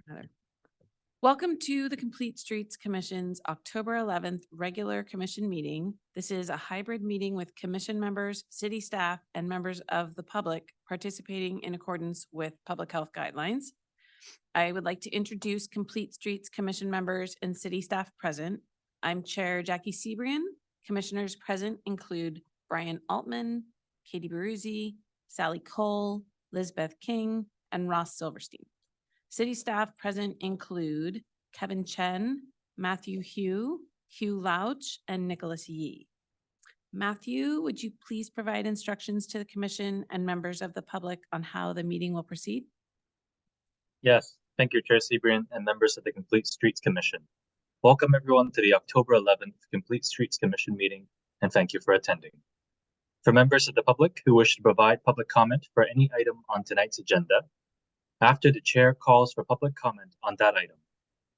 Heather. Welcome to the Complete Streets Commission's October 11th regular commission meeting. This is a hybrid meeting with commission members, city staff, and members of the public participating in accordance with public health guidelines. I would like to introduce Complete Streets Commission members and city staff present. I'm Chair Jackie Sebrian. Commissioners present include Brian Altman, Katie Baruzzi, Sally Cole, Lizbeth King, and Ross Silverstein. City staff present include Kevin Chen, Matthew Hugh, Hugh Louch, and Nicholas Yee. Matthew, would you please provide instructions to the commission and members of the public on how the meeting will proceed? Yes, thank you, Chair Sebrian and members of the Complete Streets Commission. Welcome everyone to the October 11th Complete Streets Commission meeting, and thank you for attending. For members of the public who wish to provide public comment for any item on tonight's agenda, after the chair calls for public comment on that item,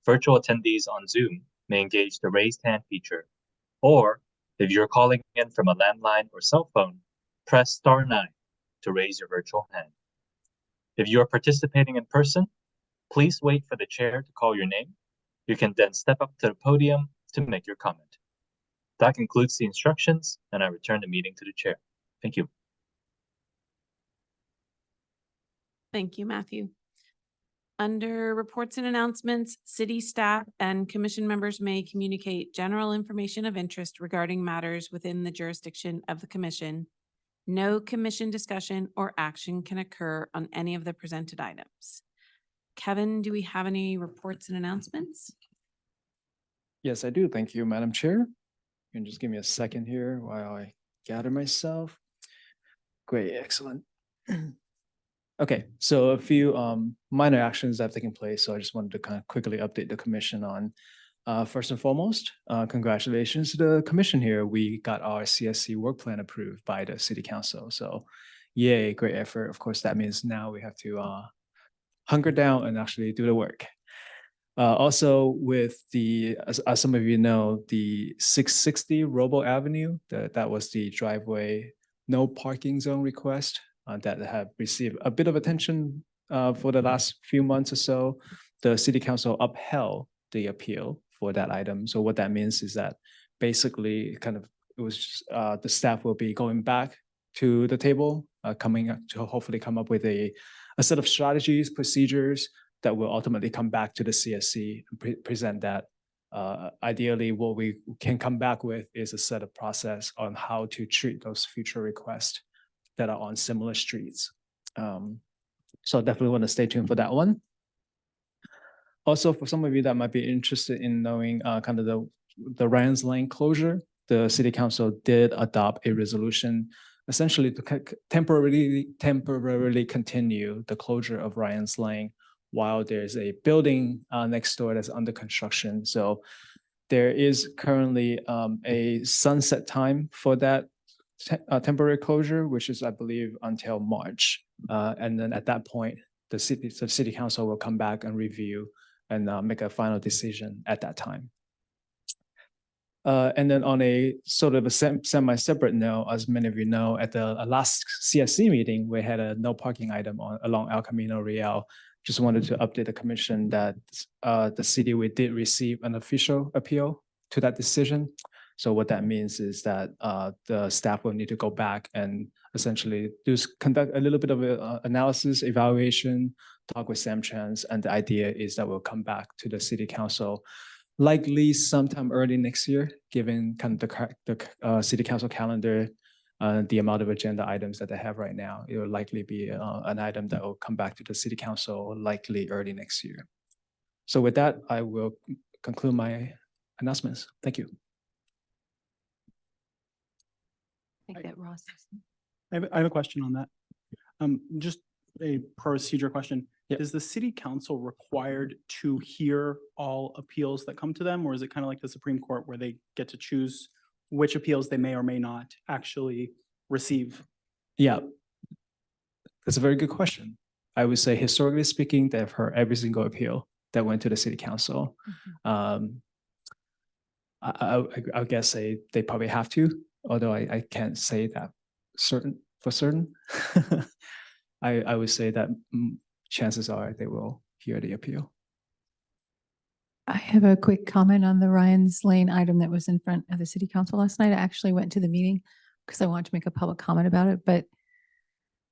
virtual attendees on Zoom may engage the raised hand feature, or if you're calling in from a landline or cell phone, press *9 to raise your virtual hand. If you are participating in person, please wait for the chair to call your name. You can then step up to the podium to make your comment. That concludes the instructions, and I return the meeting to the chair. Thank you. Thank you, Matthew. Under reports and announcements, city staff and commission members may communicate general information of interest regarding matters within the jurisdiction of the commission. No commission discussion or action can occur on any of the presented items. Kevin, do we have any reports and announcements? Yes, I do. Thank you, Madam Chair. You can just give me a second here while I gather myself. Great, excellent. Okay, so a few minor actions that have taken place. So I just wanted to kind of quickly update the commission on. First and foremost, congratulations to the commission here. We got our CSC work plan approved by the city council. So yay, great effort. Of course, that means now we have to hunker down and actually do the work. Also with the, as some of you know, the 660 Robo Avenue, that was the driveway no parking zone request that have received a bit of attention for the last few months or so. The city council upheld the appeal for that item. So what that means is that basically kind of it was just, the staff will be going back to the table, coming up to hopefully come up with a set of strategies, procedures that will ultimately come back to the CSC and present that. Ideally, what we can come back with is a set of process on how to treat those future requests that are on similar streets. So definitely want to stay tuned for that one. Also, for some of you that might be interested in knowing kind of the Ryan's Lane closure, the city council did adopt a resolution essentially to temporarily continue the closure of Ryan's Lane while there's a building next door that's under construction. So there is currently a sunset time for that temporary closure, which is, I believe, until March. And then at that point, the city council will come back and review and make a final decision at that time. And then on a sort of a semi-separate note, as many of you know, at the last CSC meeting, we had a no parking item along El Camino Real. Just wanted to update the commission that the city, we did receive an official appeal to that decision. So what that means is that the staff will need to go back and essentially conduct a little bit of a analysis, evaluation, talk with Samtrans, and the idea is that we'll come back to the city council likely sometime early next year, given kind of the city council calendar, the amount of agenda items that they have right now. It will likely be an item that will come back to the city council likely early next year. So with that, I will conclude my announcements. Thank you. I think that Ross. I have a question on that. Just a procedure question. Yep. Is the city council required to hear all appeals that come to them, or is it kind of like the Supreme Court where they get to choose which appeals they may or may not actually receive? Yeah, that's a very good question. I would say historically speaking, they've heard every single appeal that went to the city council. I guess they probably have to, although I can't say that for certain. I would say that chances are they will hear the appeal. I have a quick comment on the Ryan's Lane item that was in front of the city council last night. I actually went to the meeting because I wanted to make a public comment about it, but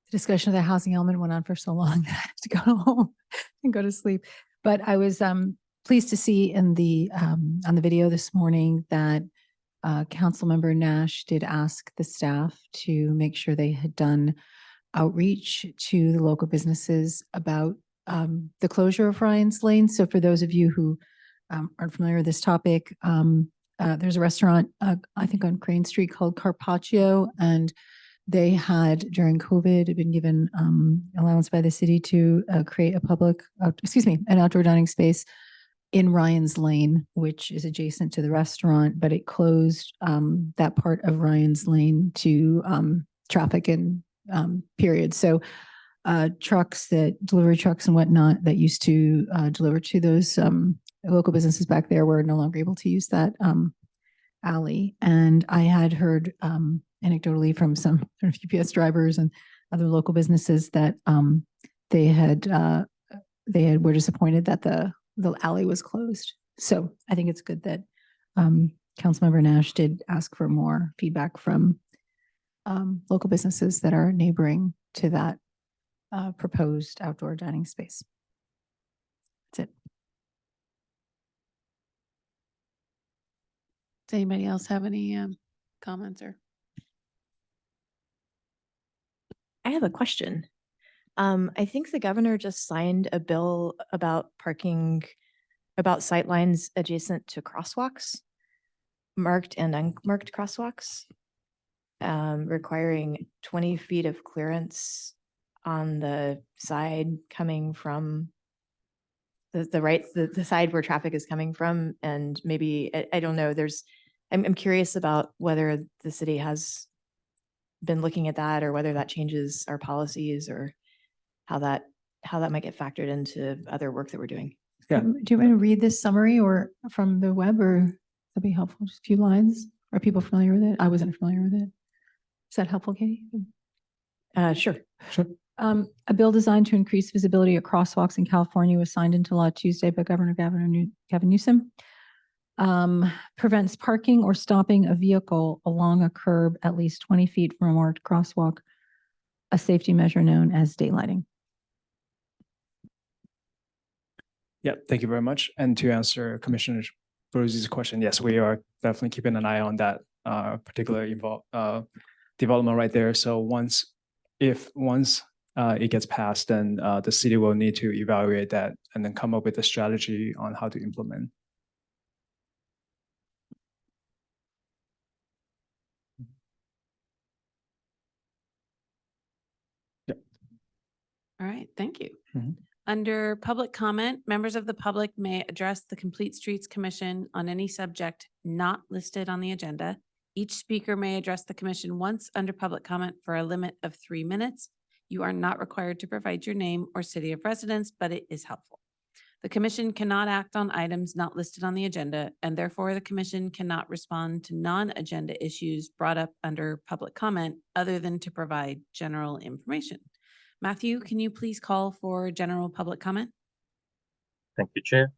the discussion of the housing element went on for so long that I have to go home and go to sleep. But I was pleased to see in the on the video this morning that Councilmember Nash did ask the staff to make sure they had done outreach to the local businesses about the closure of Ryan's Lane. So for those of you who aren't familiar with this topic, there's a restaurant, I think on Crane Street called Carpaccio, and they had during COVID been given allowance by the city to create a an outdoor dining space in Ryan's Lane, which is adjacent to the restaurant, but it closed that part of Ryan's Lane to traffic and period. So delivery trucks and whatnot that used to deliver to those local businesses back there were no longer able to use that alley. And I had heard anecdotally from some UPS drivers and other local businesses that they were disappointed that the alley was closed. So I think it's good that Councilmember Nash did ask for more feedback from local businesses that are neighboring to that proposed outdoor dining space. That's it. Does anybody else have any comments or? I have a question. I think the governor just signed a bill about parking, about sightlines adjacent to crosswalks, marked and unmarked crosswalks, requiring 20 feet of clearance on the side coming from the side where traffic is coming from. And maybe, I don't know, I'm curious about whether the city has been looking at that or whether that changes our policies or how that might get factored into other work that we're doing. Yeah. Do you want to read this summary or from the web, or that'd be helpful? Just a few lines. Are people familiar with it? I wasn't familiar with it. Is that helpful, Katie? Sure. Sure. A bill designed to increase visibility of crosswalks in California was signed into law Tuesday by Governor Gavin Newsom. Prevents parking or stopping a vehicle along a curb at least 20 feet from a marked crosswalk, a safety measure known as daylighting. Yeah, thank you very much. And to answer Commissioner Brozzi's question, yes, we are definitely keeping an eye on that particular development right there. So once it gets passed, then the city will need to evaluate that and then come up with a strategy on how to implement. All right, thank you. Mhm. Under public comment, members of the public may address the Complete Streets Commission on any subject not listed on the agenda. Each speaker may address the commission once under public comment for a limit of 3 minutes. You are not required to provide your name or city of residence, but it is helpful. The commission cannot act on items not listed on the agenda, and therefore the commission cannot respond to non-agenda issues brought up under public comment other than to provide general information. Matthew, can you please call for general public comment? Thank you, Chair.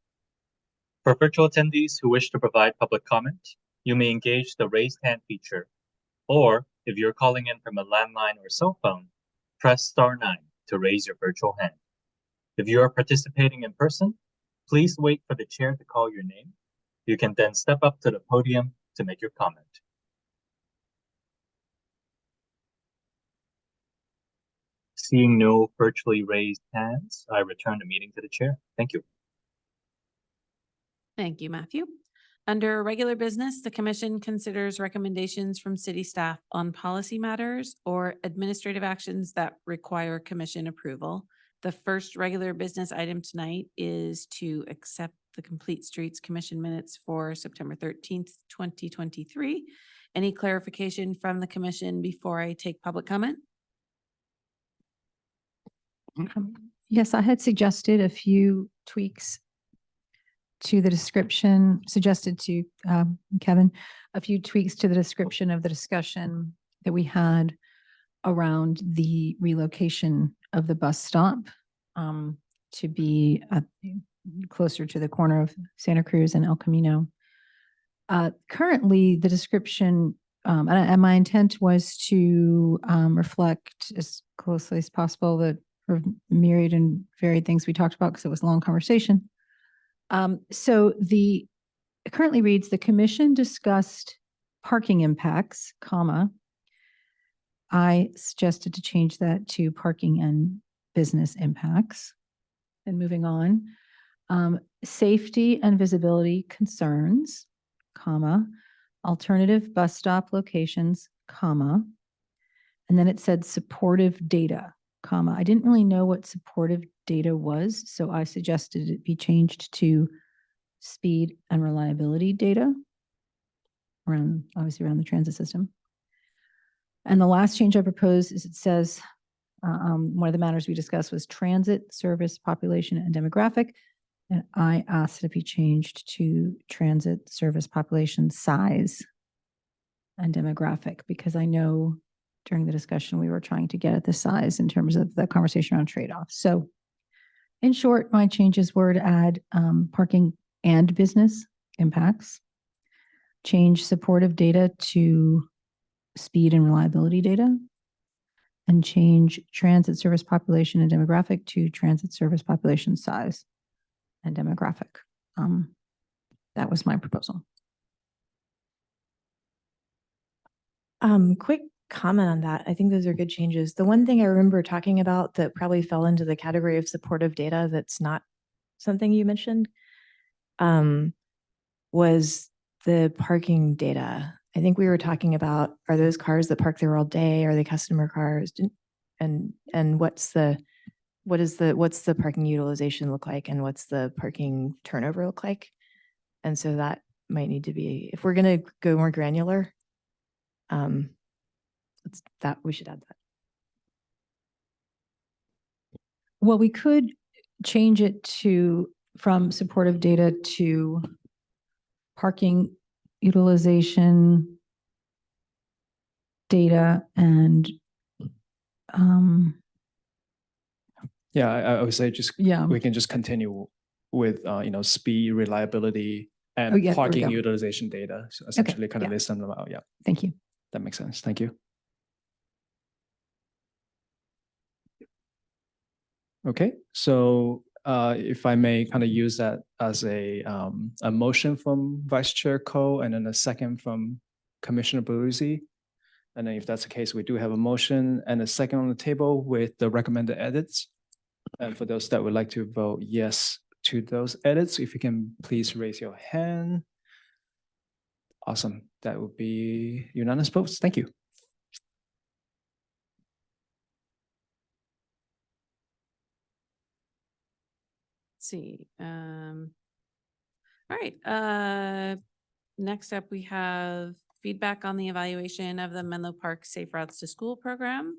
For virtual attendees who wish to provide public comment, you may engage the raised hand feature, or if you're calling in from a landline or cell phone, press *9 to raise your virtual hand. If you are participating in person, please wait for the chair to call your name. You can then step up to the podium to make your comment. Seeing no virtually raised hands, I return the meeting to the chair. Thank you. Thank you, Matthew. Under regular business, the commission considers recommendations from city staff on policy matters or administrative actions that require commission approval. The first regular business item tonight is to accept the Complete Streets Commission minutes for September 13th, 2023. Any clarification from the commission before I take public comment? Yes, I had suggested a few tweaks to the description, suggested to Kevin, a few tweaks to the description of the discussion that we had around the relocation of the bus stop to be closer to the corner of Santa Cruz and El Camino. Currently, the description, and my intent was to reflect as closely as possible the sort of myriad and varied things we talked about because it was a long conversation. So it currently reads, the commission discussed parking impacts, comma. I suggested to change that to parking and business impacts. And moving on, safety and visibility concerns, comma, alternative bus stop locations, comma. And then it said supportive data, comma. I didn't really know what supportive data was, so I suggested it be changed to speed and reliability data obviously around the transit system. And the last change I proposed is it says, one of the matters we discussed was transit service population and demographic. And I asked it be changed to transit service population size and demographic, because I know during the discussion, we were trying to get at the size in terms of the conversation around trade-offs. So in short, my changes were to add parking and business impacts, change supportive data to speed and reliability data, and change transit service population and demographic to transit service population size and demographic. That was my proposal. Quick comment on that. I think those are good changes. The one thing I remember talking about that probably fell into the category of supportive data that's not something you mentioned was the parking data. I think we were talking about, are those cars that park there all day? Are they customer cars? And what's the parking utilization look like, and what's the parking turnover look like? And so that might need to be, if we're going to go more granular, we should add that. Well, we could change it from supportive data to parking utilization data and Yeah, I would say just, yeah. we can just continue with, speed, reliability, and Oh, yeah, there we parking go. utilization data. So essentially kind of yeah. list them out. Yeah, Thank you. that makes sense. Thank you. Okay, so if I may kind of use that as a motion from Vice Chair Ko, and then a second from Commissioner Baruzzi. And then if that's the case, we do have a motion and a second on the table with the recommended edits. And for those that would like to vote yes to those edits, if you can please raise your hand. Awesome. That would be unanimous votes. Thank you. Let's see. All right. Next up, we have feedback on the evaluation of the Menlo Park Safe Routes to School program.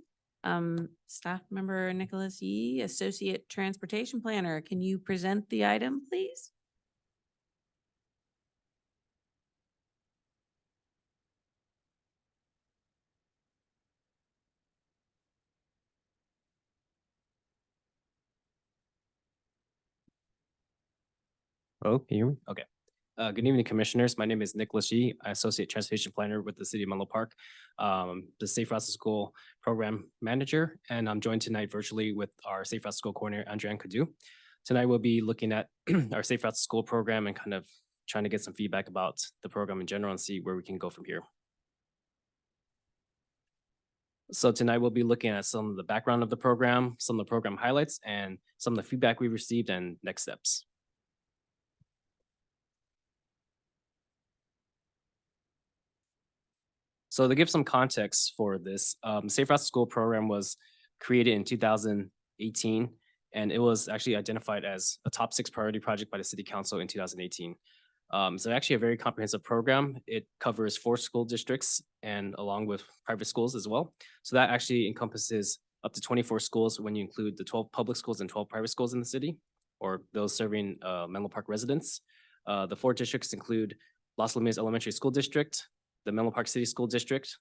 Staff member Nicholas Yee, Associate Transportation Planner. Can you present the item, please? Oh, can you hear me? Okay. Good evening, commissioners. My name is Nicholas Yee, Associate Transportation Planner with the City of Menlo Park, the Safe Routes to School Program Manager, and I'm joined tonight virtually with our Safe Routes to School Coordinator, Andrea Kadu. Tonight, we'll be looking at our Safe Routes to School program and kind of trying to get some feedback about the program in general and see where we can go from here. So tonight, we'll be looking at some of the background of the program, some of the program highlights, and some of the feedback we received and next steps. So to give some context for this, Safe Routes to School program was created in 2018, and it was actually identified as a top 6 priority project by the City Council in 2018. So actually a very comprehensive program. It covers 4 school districts and along with private schools as well. So that actually encompasses up to 24 schools when you include the 12 public schools and 12 private schools in the city, or those serving Menlo Park residents. The 4 districts include Los Luminas Elementary School District, the Menlo Park City School District,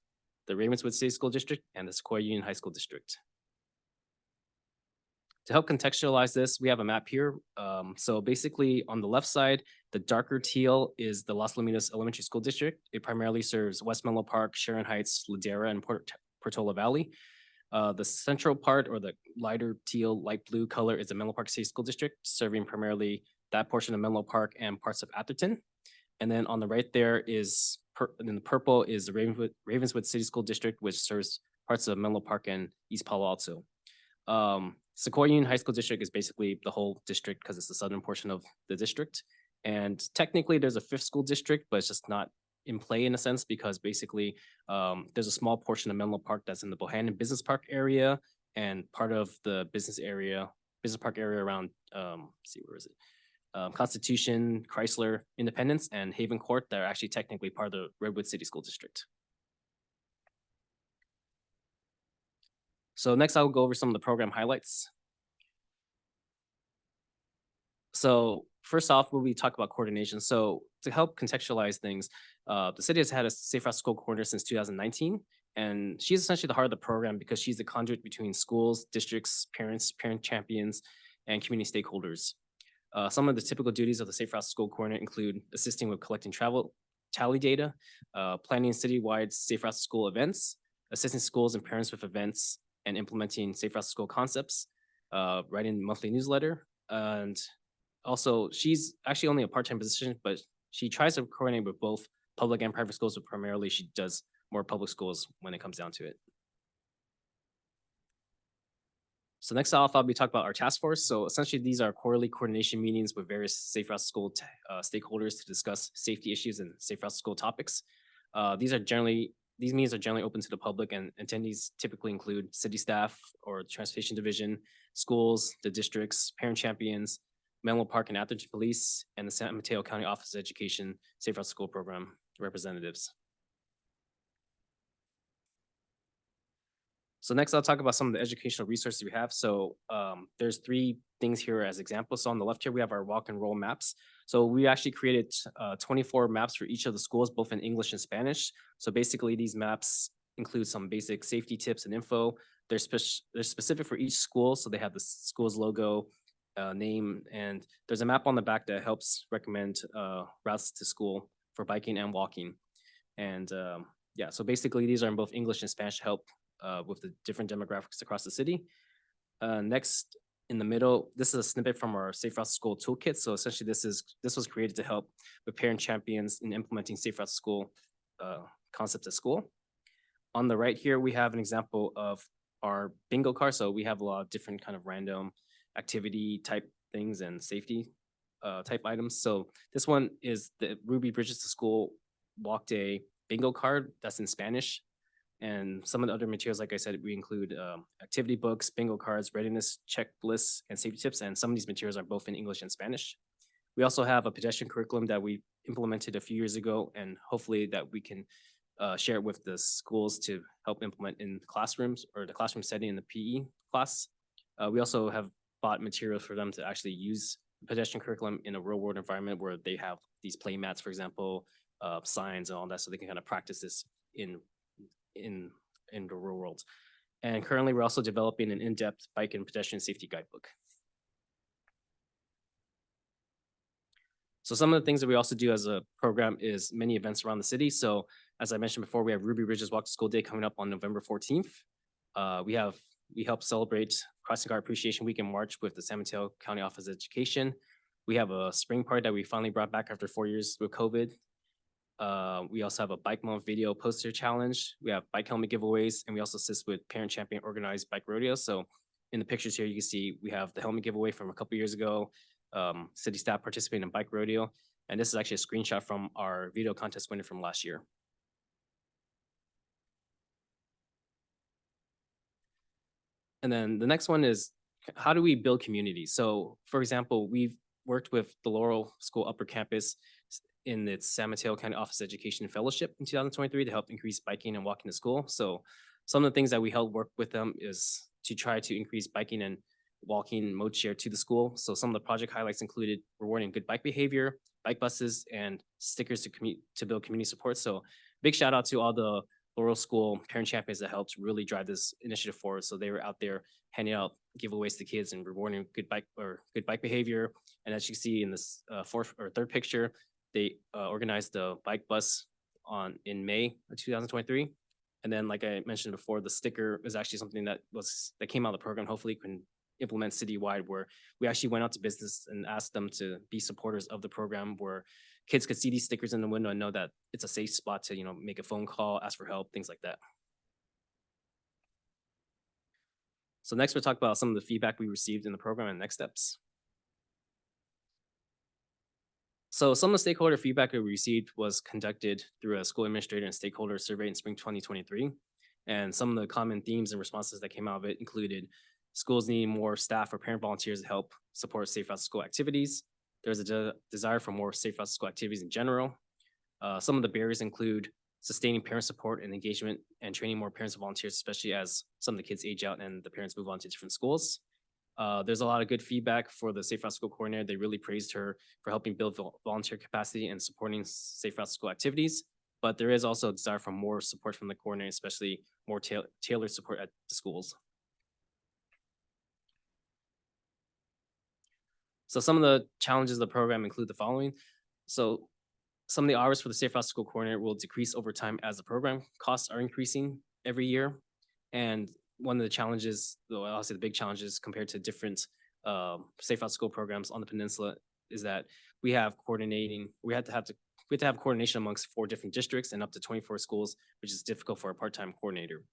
the Ravenswood City School District, and the Sequoia Union High School District. To help contextualize this, we have a map here. So basically on the left side, the darker teal is the Los Alamitos Elementary School District. It primarily serves West Menlo Park, Sharon Heights, Ladera, and Portola Valley. The central part, or the lighter teal, light blue color, is the Menlo Park City School District, serving primarily that portion of Menlo Park and parts of Atherton. And then on the right there is, and then the purple is the Ravenswood City School District, which serves parts of Menlo Park and East Palo Alto. Sequoia Union High School District is basically the whole district because it's the southern portion of the district. And technically there's a fifth school district, but it's just not in play in a sense because basically there's a small portion of Menlo Park that's in the Bohannon Business Park area and part of the business park area around, see, where is it? Constitution, Chrysler, Independence, and Haven Court that are actually technically part of the Redwood City School District. So next I'll go over some of the program highlights. So first off, when we talk about coordination, so to help contextualize things, the city has had a Safe Route School Coordinator since 2019, and she's essentially the heart of the program because she's the conduit between schools, districts, parents, parent champions, and community stakeholders. Some of the typical duties of the Safe Route School Coordinator include assisting with collecting travel tally data, planning citywide Safe Route School events, assisting schools and parents with events, and implementing Safe Route School concepts, writing monthly newsletter. And also, she's actually only a part-time position, but she tries to coordinate with both public and private schools, but primarily she does more public schools when it comes down to it. So next off, I'll be talking about our task force. So essentially, these are quarterly coordination meetings with various Safe Route School stakeholders to discuss safety issues and Safe Route School topics. These meetings are generally open to the public, and attendees typically include city staff or transportation division, schools, the districts, parent champions, Menlo Park and Atherton Police, and the San Mateo County Office of Education Safe Route School Program representatives. So next I'll talk about some of the educational resources we have. So there's 3 things here as examples. So on the left here, we have our walk and roll maps. So we actually created 24 maps for each of the schools, both in English and Spanish. So basically these maps include some basic safety tips and info. They're specific for each school. So they have the school's logo, name, and there's a map on the back that helps recommend routes to school for biking and walking. And yeah, so basically these are in both English and Spanish to help with the different demographics across the city. Next, in the middle, this is a snippet from our Safe Route School Toolkit. So essentially this was created to help with parent champions in implementing Safe Route School concepts at school. On the right here, we have an example of our bingo card. So we have a lot of different kind of random activity type things and safety type items. So this one is the Ruby Bridges to School Walk Day bingo card that's in Spanish. And some of the other materials, like I said, we include activity books, bingo cards, readiness checklists, and safety tips. And some of these materials are both in English and Spanish. We also have a pedestrian curriculum that we implemented a few years ago, and hopefully that we can share it with the schools to help implement in classrooms or the classroom setting in the PE class. We also have bought materials for them to actually use pedestrian curriculum in a real world environment where they have these play mats, for example, signs and all that, so they can kind of practice this in the real world. And currently we're also developing an in-depth bike and pedestrian safety guidebook. So some of the things that we also do as a program is many events around the city. So as I mentioned before, we have Ruby Bridges Walk to School Day coming up on November 14th. We help celebrate Crossing Guard Appreciation Week in March with the San Mateo County Office of Education. We have a spring party that we finally brought back after 4 years with COVID. We also have a bike month video poster challenge. We have bike helmet giveaways, and we also assist with parent champion organized bike rodeos. So in the pictures here, you can see we have the helmet giveaway from a couple years ago, city staff participating in bike rodeo. And this is actually a screenshot from our video contest winner from last year. And then the next one is, how do we build community? So for example, we've worked with the Laurel School Upper Campus in its San Mateo County Office of Education Fellowship in 2023 to help increase biking and walking to school. So some of the things that we help work with them is to try to increase biking and walking mode share to the school. So some of the project highlights included rewarding good bike behavior, bike buses, and stickers to build community support. So big shout out to all the Laurel School parent champions that helped really drive this initiative forward. So they were out there handing out giveaways to kids and rewarding good bike behavior. And as you see in this fourth or third picture, they organized the bike bus in May of 2023. And then, like I mentioned before, the sticker is actually something that came out of the program. Hopefully can implement citywide, where we actually went out to business and asked them to be supporters of the program, where kids could see these stickers in the window and know that it's a safe spot to, make a phone call, ask for help, things like that. So next we'll talk about some of the feedback we received in the program and next steps. So some of the stakeholder feedback that we received was conducted through a school administrator and stakeholder survey in spring 2023. And some of the common themes and responses that came out of it included schools needing more staff or parent volunteers to help support safe routes to school activities. There's a desire for more safe routes to school activities in general. Some of the barriers include sustaining parent support and engagement and training more parents and volunteers, especially as some of the kids age out and the parents move on to different schools. There's a lot of good feedback for the Safe Routes to School coordinator. They really praised her for helping build volunteer capacity and supporting Safe Routes to School activities. But there is also a desire for more support from the coordinator, especially more tailored support at the schools. So some of the challenges of the program include the following. So some of the hours for the Safe Routes to School coordinator will decrease over time as the program costs are increasing every year. And one of the challenges, though I'll say the big challenges compared to different Safe Routes to School programs on the peninsula, is that we have coordination amongst 4 different districts and up to 24 schools, which is difficult for a part-time coordinator.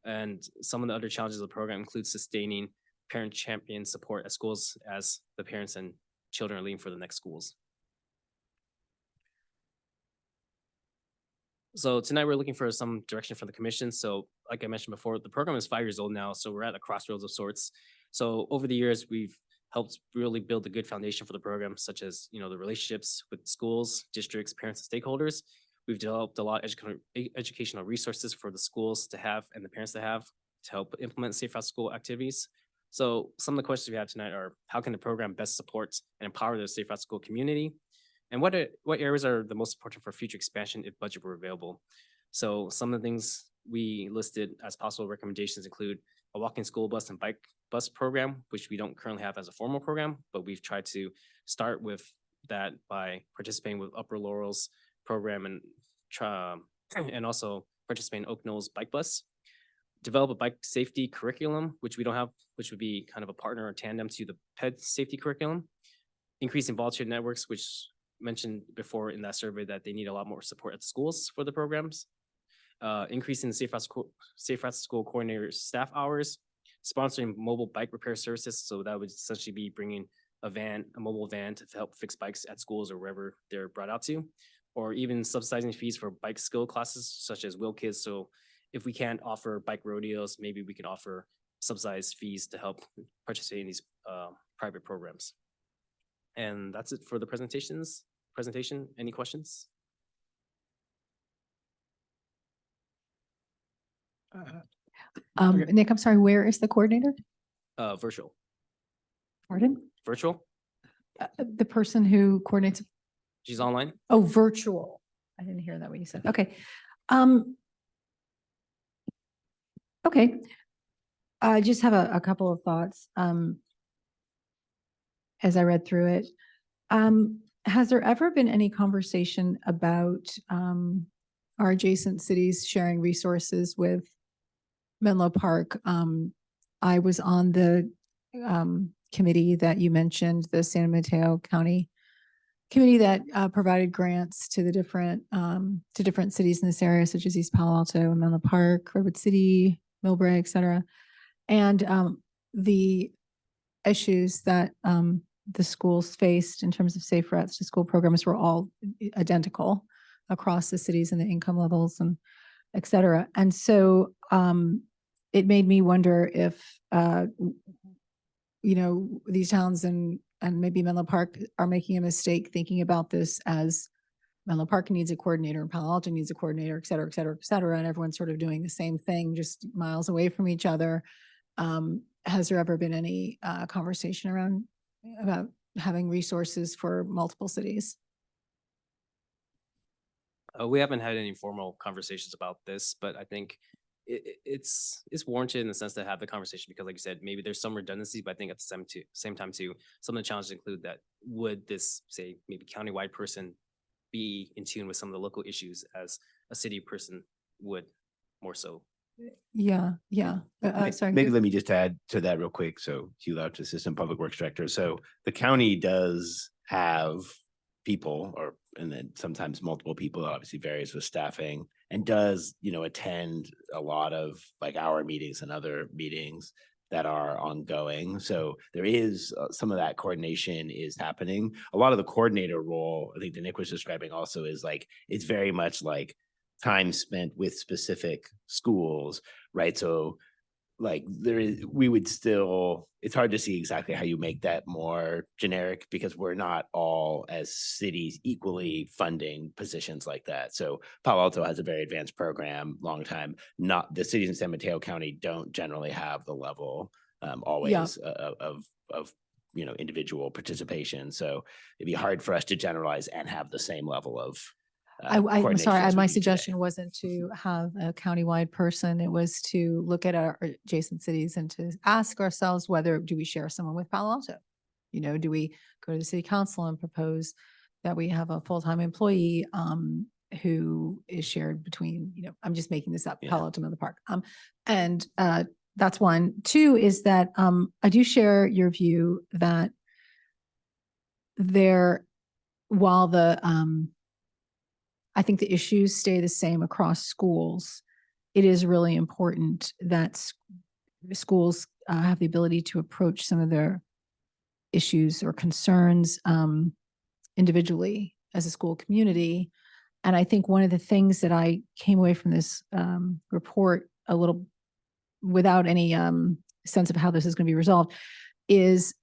And some of the other challenges of the program include sustaining parent champion support at schools as the parents and children are leaving for the next schools. So tonight we're looking for some direction from the commission. So like I mentioned before, the program is 5 years old now, so we're at a crossroads of sorts. So over the years, we've helped really build a good foundation for the program, such as, the relationships with schools, districts, parents, and stakeholders. We've developed a lot of educational resources for the schools to have and the parents to have to help implement Safe Routes to School activities. So some of the questions we have tonight are, how can the program best support and empower the Safe Routes to School community? And what areas are the most important for future expansion if budget were available? So some of the things we listed as possible recommendations include a walking school bus and bike bus program, which we don't currently have as a formal program, but we've tried to start with that by participating with Upper Laurel's program and also participating in Oak Knoll's bike bus. Develop a bike safety curriculum, which we don't have, which would be kind of a partner or tandem to the PED safety curriculum. Increasing volunteer networks, which mentioned before in that survey that they need a lot more support at schools for the programs. Increasing the Safe Routes to School coordinator staff hours, sponsoring mobile bike repair services. So that would essentially be bringing a mobile van to help fix bikes at schools or wherever they're brought out to, or even subsidizing fees for bike skill classes such as Wheel Kids. So if we can't offer bike rodeos, maybe we can offer subsidized fees to help participate in these private programs. And that's it for the presentation. Any questions? Okay. Nick, I'm sorry, where is the coordinator? Virtual. Pardon? Virtual? The person who coordinates, She's online. oh, virtual. I didn't hear that what you said. Okay. Okay. I just have a couple of thoughts as I read through it. Has there ever been any conversation about our adjacent cities sharing resources with Menlo Park? I was on the committee that you mentioned, the San Mateo County committee that provided grants to the different cities in this area, such as East Palo Alto, Menlo Park, Redwood City, Millbrae, et cetera. And the issues that the schools faced in terms of safe routes to school programs were all identical across the cities and the income levels and et cetera. And so it made me wonder if, these towns and maybe Menlo Park are making a mistake thinking about this as Menlo Park needs a coordinator and Palo Alto needs a coordinator, et cetera, et cetera, et cetera. And everyone's sort of doing the same thing, just miles away from each other. Has there ever been any conversation about having resources for multiple cities? We haven't had any formal conversations about this, but I think it's warranted in the sense to have the conversation because like you said, maybe there's some redundancy, but I think at the same time too, some of the challenges include that would this, say, maybe countywide person be in tune with some of the local issues as a city person would more so. Yeah, yeah. Sorry. Maybe Griff? let me just add to that real quick. So Hugh Louch, Assistant Public Works Director. So the county does have people and then sometimes multiple people, obviously varies with staffing, and does, attend a lot of like our meetings and other meetings that are ongoing. So there is some of that coordination is happening. A lot of the coordinator role, I think that Nick was describing also is like, it's very much like time spent with specific schools, right? So like we would still, it's hard to see exactly how you make that more generic because we're not all as cities equally funding positions like that. So Palo Alto has a very advanced program, long time. Not the cities in San Mateo County don't generally have the level always of individual participation. So it'd be hard for us to generalize and have the same level of I'm coordination sorry, as we my do today. suggestion wasn't to have a countywide person. It was to look at our adjacent cities and to ask ourselves whether do we share someone with Palo Alto? Do we go to the city council and propose that we have a full-time employee who is shared between, I'm just making this up, Yeah. Palo Alto Menlo Park. And that's one. Two is that I do share your view that while I think the issues stay the same across schools, it is really important that schools have the ability to approach some of their issues or concerns individually as a school community. And I think one of the things that I came away from this report a little without any sense of how this is going to be resolved is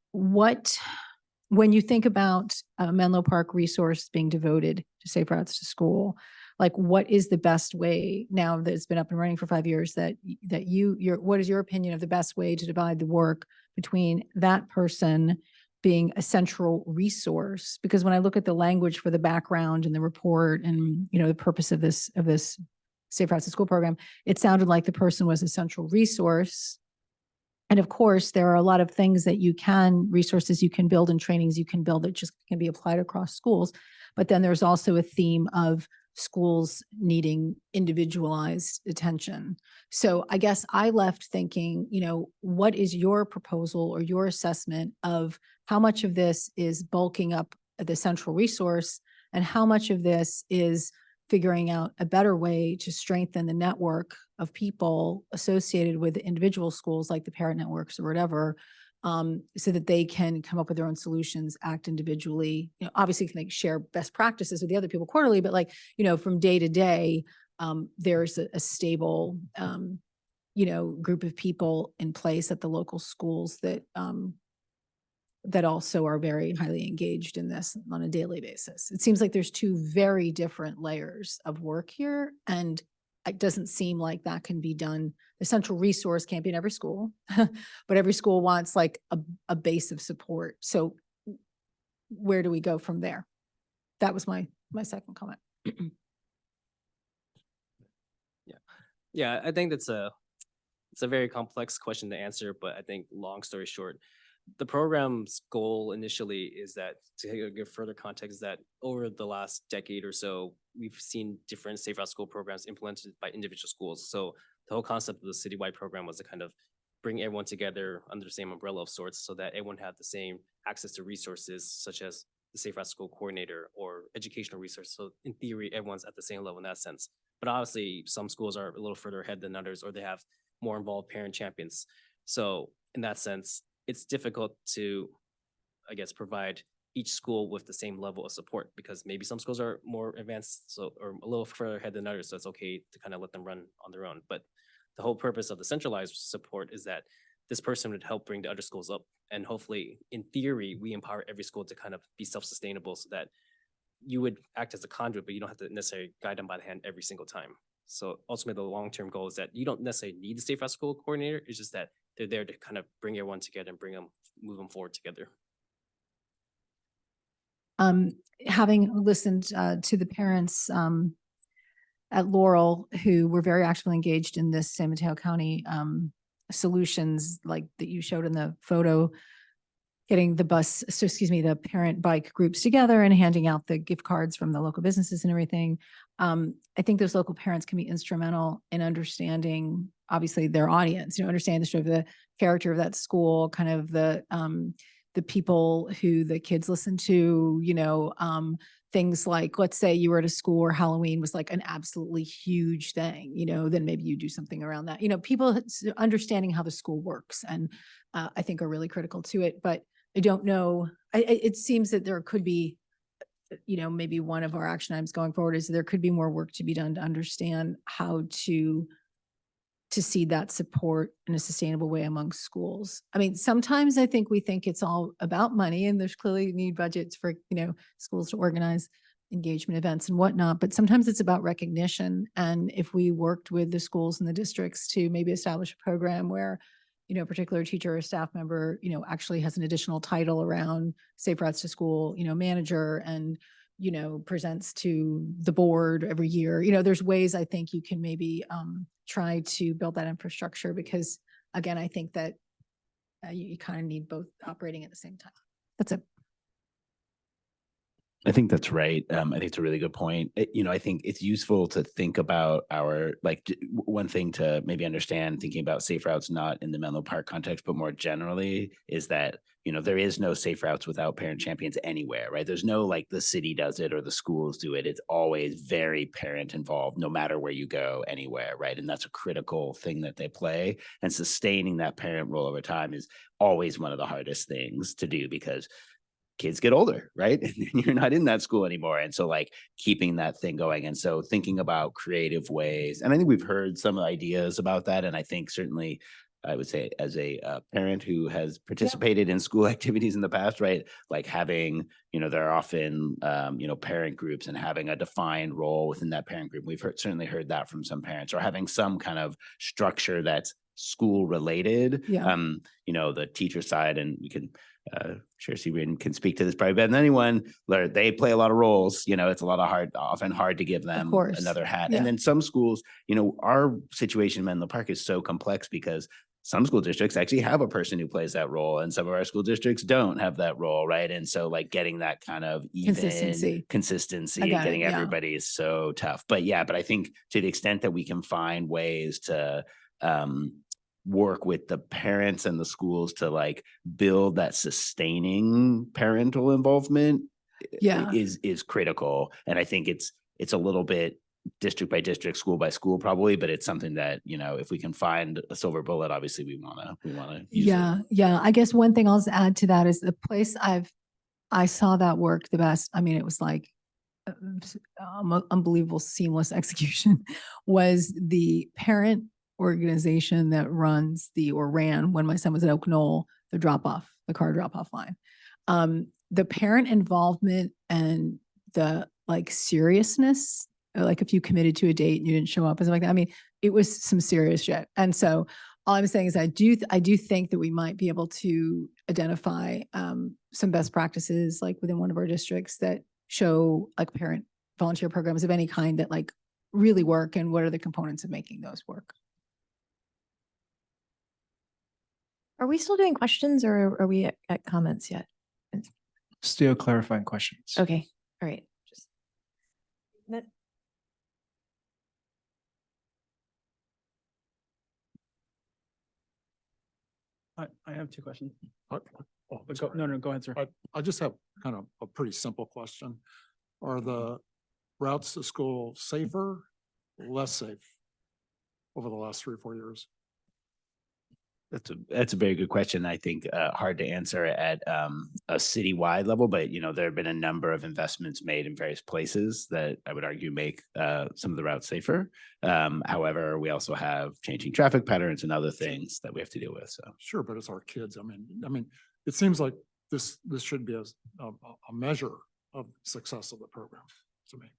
when you think about a Menlo Park resource being devoted to safe routes to school, like what is the best way now that it's been up and running for 5 years what is your opinion of the best way to divide the work between that person being a central resource? Because when I look at the language for the background and the report and, the purpose of this Safe Routes to School program, it sounded like the person was a central resource. And of course, there are a lot of things that resources you can build and trainings you can build that just can be applied across schools. But then there's also a theme of schools needing individualized attention. So I guess I left thinking, what is your proposal or your assessment of how much of this is bulking up the central resource and how much of this is figuring out a better way to strengthen the network of people associated with individual schools like the parent networks or whatever, so that they can come up with their own solutions, act individually. Obviously can share best practices with the other people quarterly, but from day to day, there's a stable, group of people in place at the local schools that also are very highly engaged in this on a daily basis. It seems like there's two very different layers of work here, and it doesn't seem like that can be done. The central resource can't be in every school, but every school wants like a base of support. So where do we go from there? That was my second comment. Yeah, I think it's a very complex question to answer, but I think long story short, the program's goal initially is that, to give further context, that over the last decade or so, we've seen different Safe Route School programs implemented by individual schools. So the whole concept of the citywide program was to kind of bring everyone together under the same umbrella of sorts so that everyone had the same access to resources such as the Safe Route School coordinator or educational resources. So in theory, everyone's at the same level in that sense. But obviously some schools are a little further ahead than others, or they have more involved parent champions. So in that sense, it's difficult to, I guess, provide each school with the same level of support because maybe some schools are more advanced or a little further ahead than others. So it's okay to kind of let them run on their own. But the whole purpose of the centralized support is that this person would help bring the other schools up. And hopefully, in theory, we empower every school to kind of be self-sustainable so that you would act as a conduit, but you don't have to necessarily guide them by the hand every single time. So ultimately, the long-term goal is that you don't necessarily need a Safe Route School coordinator. It's just that they're there to kind of bring everyone together and move them forward together. Having listened to the parents at Laurel who were very actively engaged in this San Mateo County solutions like that you showed in the photo, getting the the parent bike groups together and handing out the gift cards from the local businesses and everything. I think those local parents can be instrumental in understanding, obviously, their audience, understand the sort of the character of that school, kind of the people who the kids listen to, things like, let's say you were at a school where Halloween was like an absolutely huge thing, then maybe you do something around that. People understanding how the school works and I think are really critical to it. But I don't know, it seems that there could be, maybe one of our action items going forward is there could be more work to be done to understand how to see that support in a sustainable way among schools. I mean, sometimes I think we think it's all about money and there's clearly need budgets for, schools to organize engagement events and whatnot, but sometimes it's about recognition. And if we worked with the schools and the districts to maybe establish a program where, a particular teacher or staff member, actually has an additional title around Safe Routes to School, manager and, presents to the board every year. There's ways I think you can maybe try to build that infrastructure because again, I think that you kind of need both operating at the same time. That's it. I think that's right. I think it's a really good point. I think it's useful to think about one thing to maybe understand thinking about safe routes, not in the Menlo Park context, but more generally is that, there is no safe routes without parent champions anywhere, right? There's no like the city does it or the schools do it. It's always very parent involved, no matter where you go, anywhere, right? And that's a critical thing that they play. And sustaining that parent role over time is always one of the hardest things to do because kids get older, right? And you're not in that school anymore. And so like keeping that thing going. And so thinking about creative ways, and I think we've heard some ideas about that. And I think certainly I would say as a parent who has participated in school activities in the past, right? Like having, there are often, parent groups and having a defined role within that parent group. We've certainly heard that from some parents or having some kind of structure that's school related. Yeah. The teacher side, and we can Chair Sebring can speak to this probably better than anyone. They play a lot of roles. It's a lot of often hard to give them another hat. Yeah. And then some schools, our situation in Menlo Park is so complex because some school districts actually have a person who plays that role and some of our school districts don't have that role, right? And so like getting that kind of even consistency and getting everybody is so tough. But I think to the extent that we can find ways to work with the parents and the schools to like build that sustaining parental involvement is critical. And I think it's a little bit district by district, school by school, probably, but it's something that, if we can find a silver bullet, obviously we want to use it. Yeah. I guess one thing I'll just add to that is the place I saw that work the best. I mean, it was like unbelievable seamless execution was the parent organization that ran when my son was at Oak Knoll, the car drop-off line. The parent involvement and the like seriousness, like if you committed to a date and you didn't show up and something like that. I mean, it was some serious shit. And so all I'm saying is I do think that we might be able to identify some best practices like within one of our districts that show like parent volunteer programs of any kind that like really work and what are the components of making those work. Are we still doing questions or are we at comments yet? Still clarifying questions. Okay. All right. I have two questions. Oh, But go ahead, sir. I just have kind of a pretty simple question. Are the routes to school safer, less safe over the last 3 or 4 years? That's a very good question. I think hard to answer at a citywide level, but there have been a number of investments made in various places that I would argue make some of the routes safer. However, we also have changing traffic patterns and other things that we have to deal with. So Sure, but it's our kids. I mean, it seems like this should be a measure of success of the program to me.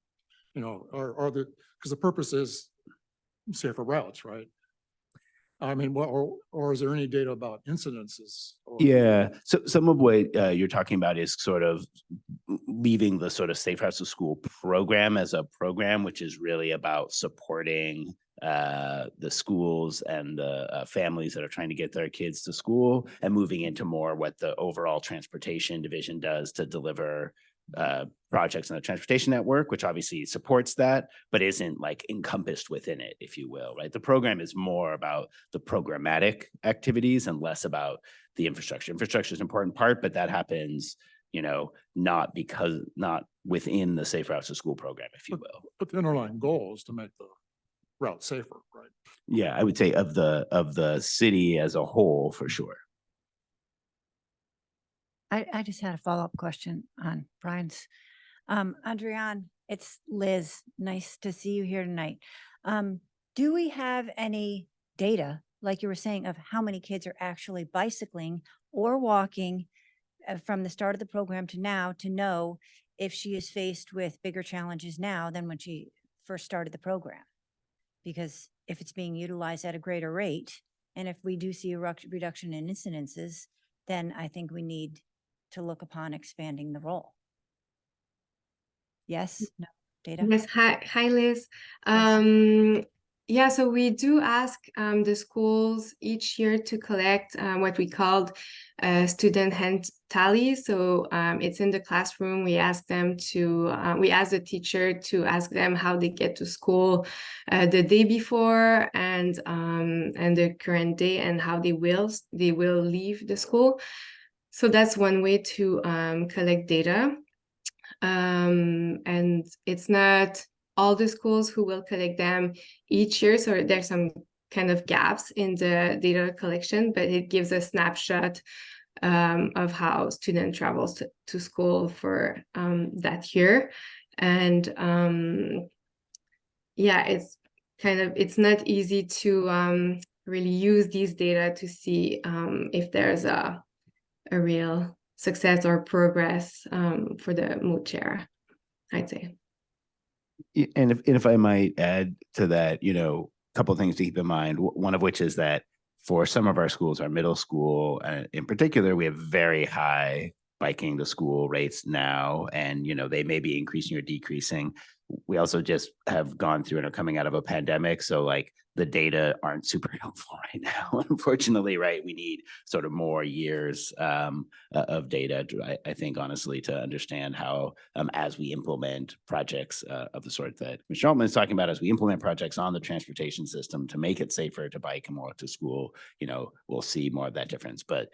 Because the purpose is safer routes, right? I mean, what, or is there any data about incidences? or- Yeah, so some of what you're talking about is sort of leaving the sort of Safe Routes to School program as a program, which is really about supporting the schools and the families that are trying to get their kids to school, and moving into more what the overall transportation division does to deliver projects in the transportation network, which obviously supports that, but isn't like encompassed within it, if you will, right? The program is more about the programmatic activities and less about the infrastructure. Infrastructure is an important part, but that happens, not within the Safe Routes to School program, if you will. But the underlying goal is to make the route safer, right? Yeah, I would say of the city as a whole, for sure. I just had a follow-up question on Brian's. Adrian, it's Liz. Nice to see you here tonight. Do we have any data, like you were saying, of how many kids are actually bicycling or walking from the start of the program to now, to know if she is faced with bigger challenges now than when she first started the program? Because if it's being utilized at a greater rate, and if we do see a reduction in incidences, then I think we need to look upon expanding the role. Yes, no, data? Yes, hi Liz. Yeah, so we do ask the schools each year to collect what we called student hand tally. So it's in the classroom. We ask them to, we ask the teacher to ask them how they get to school the day before and the current day, and how they will leave the school. So that's one way to collect data. And it's not all the schools who will collect them each year. So there's some kind of gaps in the data collection, but it gives a snapshot of how student travels to school for that year. And yeah, it's not easy to really use these data to see if there's a real success or progress for the mood share, I'd say. And if I might add to that, a couple of things to keep in mind. One of which is that for some of our schools, our middle school in particular, we have very high biking to school rates now, and they may be increasing or decreasing. We also just have gone through and are coming out of a pandemic, so like the data aren't super helpful right now. Unfortunately, right? We need sort of more years of data, I think, honestly, to understand how, as we implement projects of the sort that Commissioner Altman is talking about, as we implement projects on the transportation system to make it safer to bike and walk to school, we'll see more of that difference. But,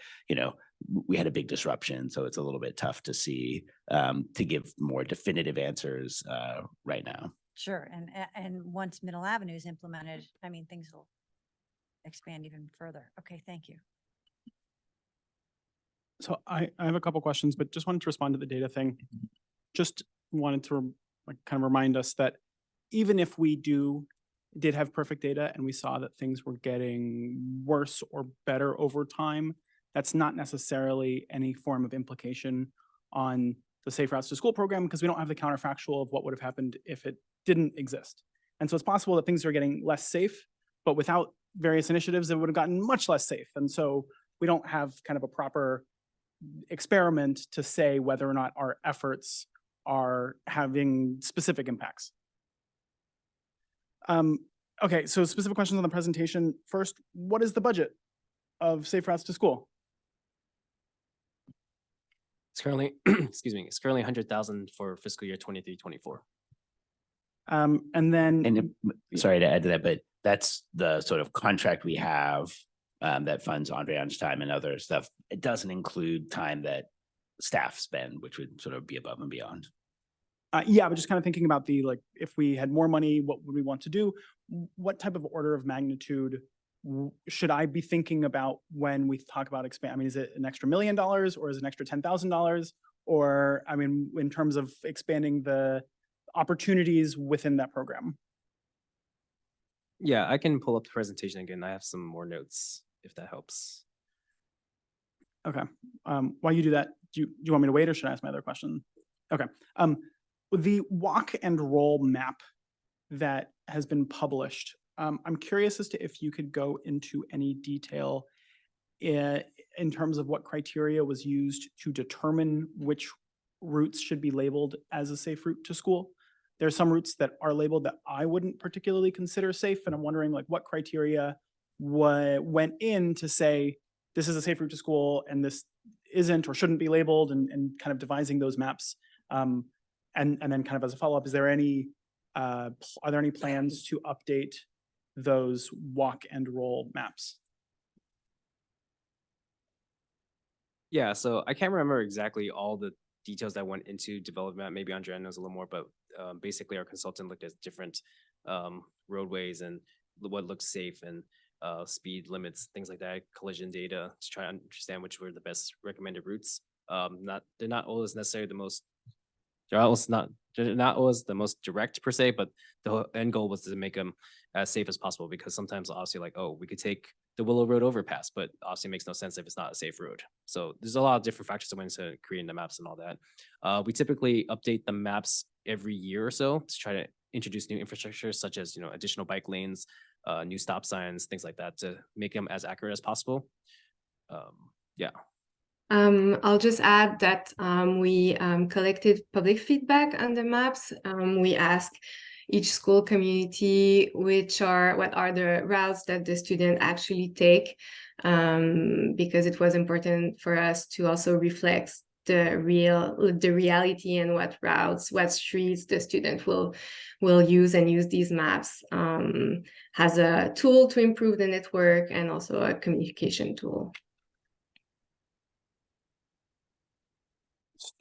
we had a big disruption, so it's a little bit tough to see, to give more definitive answers right now. Sure, and once Middle Avenue is implemented, I mean, things will expand even further. Okay, thank you. So I have a couple questions, but just wanted to respond to the data thing. Just wanted to kind of remind us that even if we did have perfect data and we saw that things were getting worse or better over time, that's not necessarily any form of implication on the Safe Routes to School program, because we don't have the counterfactual of what would have happened if it didn't exist. And so it's possible that things are getting less safe, but without various initiatives, it would have gotten much less safe. And so we don't have kind of a proper experiment to say whether or not our efforts are having specific impacts. Okay, so specific questions on the presentation. First, what is the budget of Safe Routes to School? It's currently, excuse me, it's currently 100,000 for fiscal year 23-24. And then, And sorry to add to that, but that's the sort of contract we have that funds Andrean's time and other stuff. It doesn't include time that staff spend, which would sort of be above and beyond. yeah, but just kind of thinking about if we had more money, what would we want to do? What type of order of magnitude should I be thinking about when we talk about expand? I mean, is it an extra $1 million or is it an extra $10,000? Or, I mean, in terms of expanding the opportunities within that program? Yeah, I can pull up the presentation again. I have some more notes if that helps. Okay. While you do that, do you want me to wait or should I ask my other question? Okay. The walk and roll map that has been published I'm curious as to if you could go into any detail in terms of what criteria was used to determine which routes should be labeled as a safe route to school. There are some routes that are labeled that I wouldn't particularly consider safe, and I'm wondering like what criteria went in to say this is a safe route to school and this isn't or shouldn't be labeled, and kind of devising those maps. And then kind of as a follow-up, is there any are there any plans to update those walk and roll maps? Yeah, so I can't remember exactly all the details that went into development. Maybe Andrea knows a little more, but basically our consultant looked at different roadways and what looks safe and speed limits, things like that, collision data to try to understand which were the best recommended routes. They're not always necessarily the most. They're not always the most direct per se, but the end goal was to make them as safe as possible, because sometimes obviously like, oh, we could take the Willow Road overpass, but obviously it makes no sense if it's not a safe road. So there's a lot of different factors that went into creating the maps and all that. We typically update the maps every year or so to try to introduce new infrastructure, such as, additional bike lanes, new stop signs, things like that, to make them as accurate as possible. Yeah. I'll just add that we collected public feedback on the maps. We asked each school community what are the routes that the student actually take, because it was important for us to also reflect the reality and what routes, what streets the student will use, and use these maps as a tool to improve the network and also a communication tool.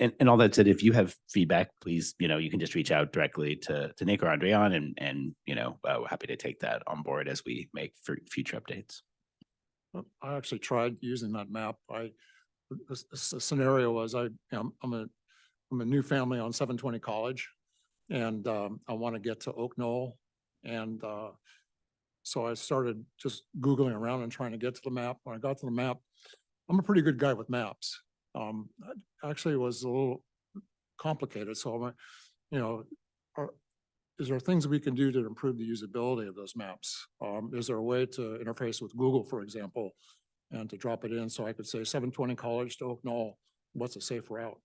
And all that said, if you have feedback, please, you can just reach out directly to Nick or Andrean, and we're happy to take that on board as we make future updates. I actually tried using that map. The scenario was I'm a new family on 720 College, and I want to get to Oak Knoll, and so I started just Googling around and trying to get to the map. When I got to the map, I'm a pretty good guy with maps. Actually, it was a little complicated. So is there things we can do to improve the usability of those maps? Is there a way to interface with Google, for example, and to drop it in so I could say 720 College to Oak Knoll, what's a safe route?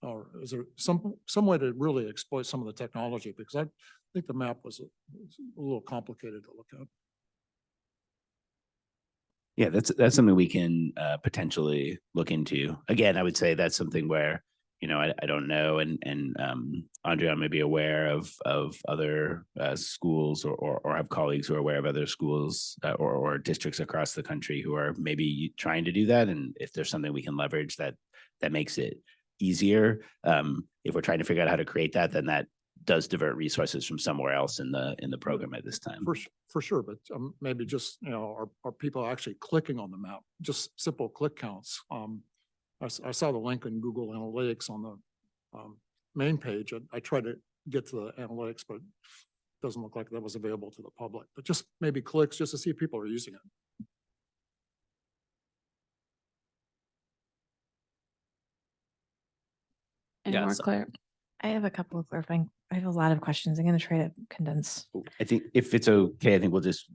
Or is there some way to really exploit some of the technology? Because I think the map was a little complicated to look at. Yeah, that's something we can potentially look into. Again, I would say that's something where, I don't know, and Andrea may be aware of other schools or have colleagues who are aware of other schools or districts across the country who are maybe trying to do that. And if there's something we can leverage that makes it easier, if we're trying to figure out how to create that, then that does divert resources from somewhere else in the program at this time. For sure, but maybe just, are people actually clicking on the map? Just simple click counts. I saw the link in Google Analytics on the main page. I tried to get to the analytics, but it doesn't look like that was available to the public. But just maybe clicks just to see if people are using it. Any more clear? I have a couple of clarifying. I have a lot of questions. I'm going to try to condense. I think if it's okay, I think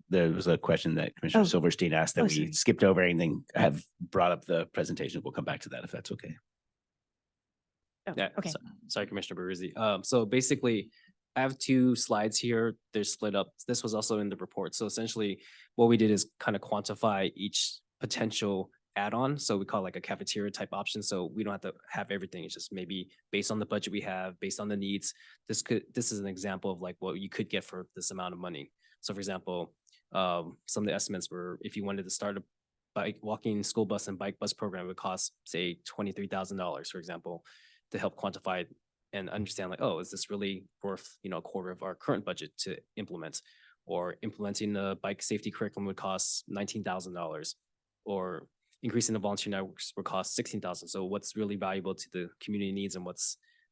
there was a question that Commissioner Silverstein asked that we sorry. skipped over, and then have brought up the presentation. We'll come back to that if that's okay. Oh, Yeah. okay. Sorry, Commissioner Baruzzi. So basically, I have two slides here. They're split up. This was also in the report. So essentially, what we did is kind of quantify each potential add-on. So we call it like a cafeteria type option. So we don't have to have everything. It's just maybe based on the budget we have, based on the needs. This is an example of like what you could get for this amount of money. So for example, some of the estimates were if you wanted to start a walking school bus and bike bus program, it would cost say $23,000, for example, to help quantify and understand like, oh, is this really worth, a quarter of our current budget to implement? Or implementing the bike safety curriculum would cost $19,000, or increasing the volunteer networks would cost $16,000. So what's really valuable to the community needs, and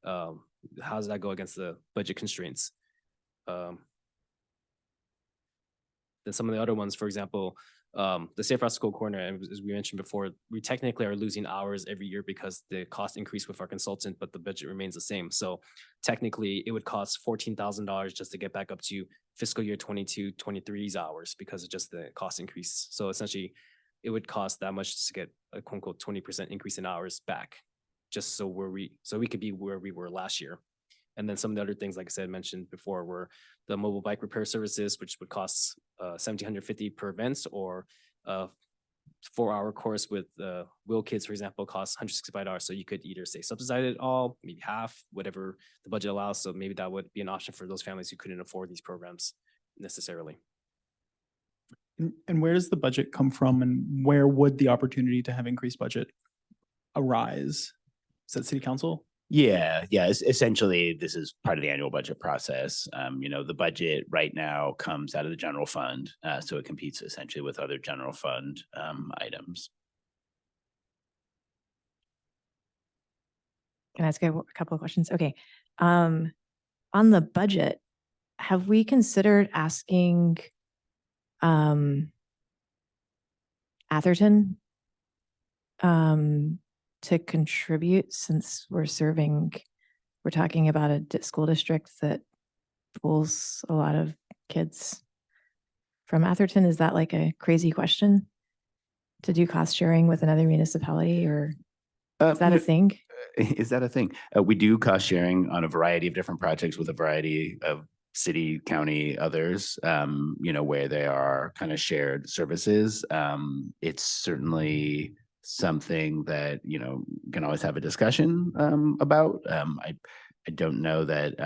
how does that go against the budget constraints? Then some of the other ones, for example, the Safe Route School Corner, as we mentioned before, we technically are losing hours every year because the cost increased with our consultant, but the budget remains the same. So technically it would cost $14,000 just to get back up to fiscal year 22-23's hours because of just the cost increase. So essentially, it would cost that much to get a quote unquote 20% increase in hours back, just so we could be where we were last year. And then some of the other things, like I said, mentioned before, were the mobile bike repair services, which would cost $1,750 per event, or a 4-hour course with Will Kids, for example, costs $165. So you could either say subsidize it all, maybe half, whatever the budget allows. So maybe that would be an option for those families who couldn't afford these programs necessarily. And where does the budget come from, and where would the opportunity to have increased budget arise? Is that city council? Yeah, essentially, this is part of the annual budget process. The budget right now comes out of the general fund, so it competes essentially with other general fund items. Can I ask a couple of questions? Okay. On the budget, have we considered asking Atherton to contribute, since we're talking about a school district that pulls a lot of kids from Atherton? Is that like a crazy question to do cost sharing with another municipality, or is that a thing? Is that a thing? We do cost sharing on a variety of different projects with a variety of city, county, others, where they are kind of shared services. It's certainly something that, can always have a discussion about. I don't know that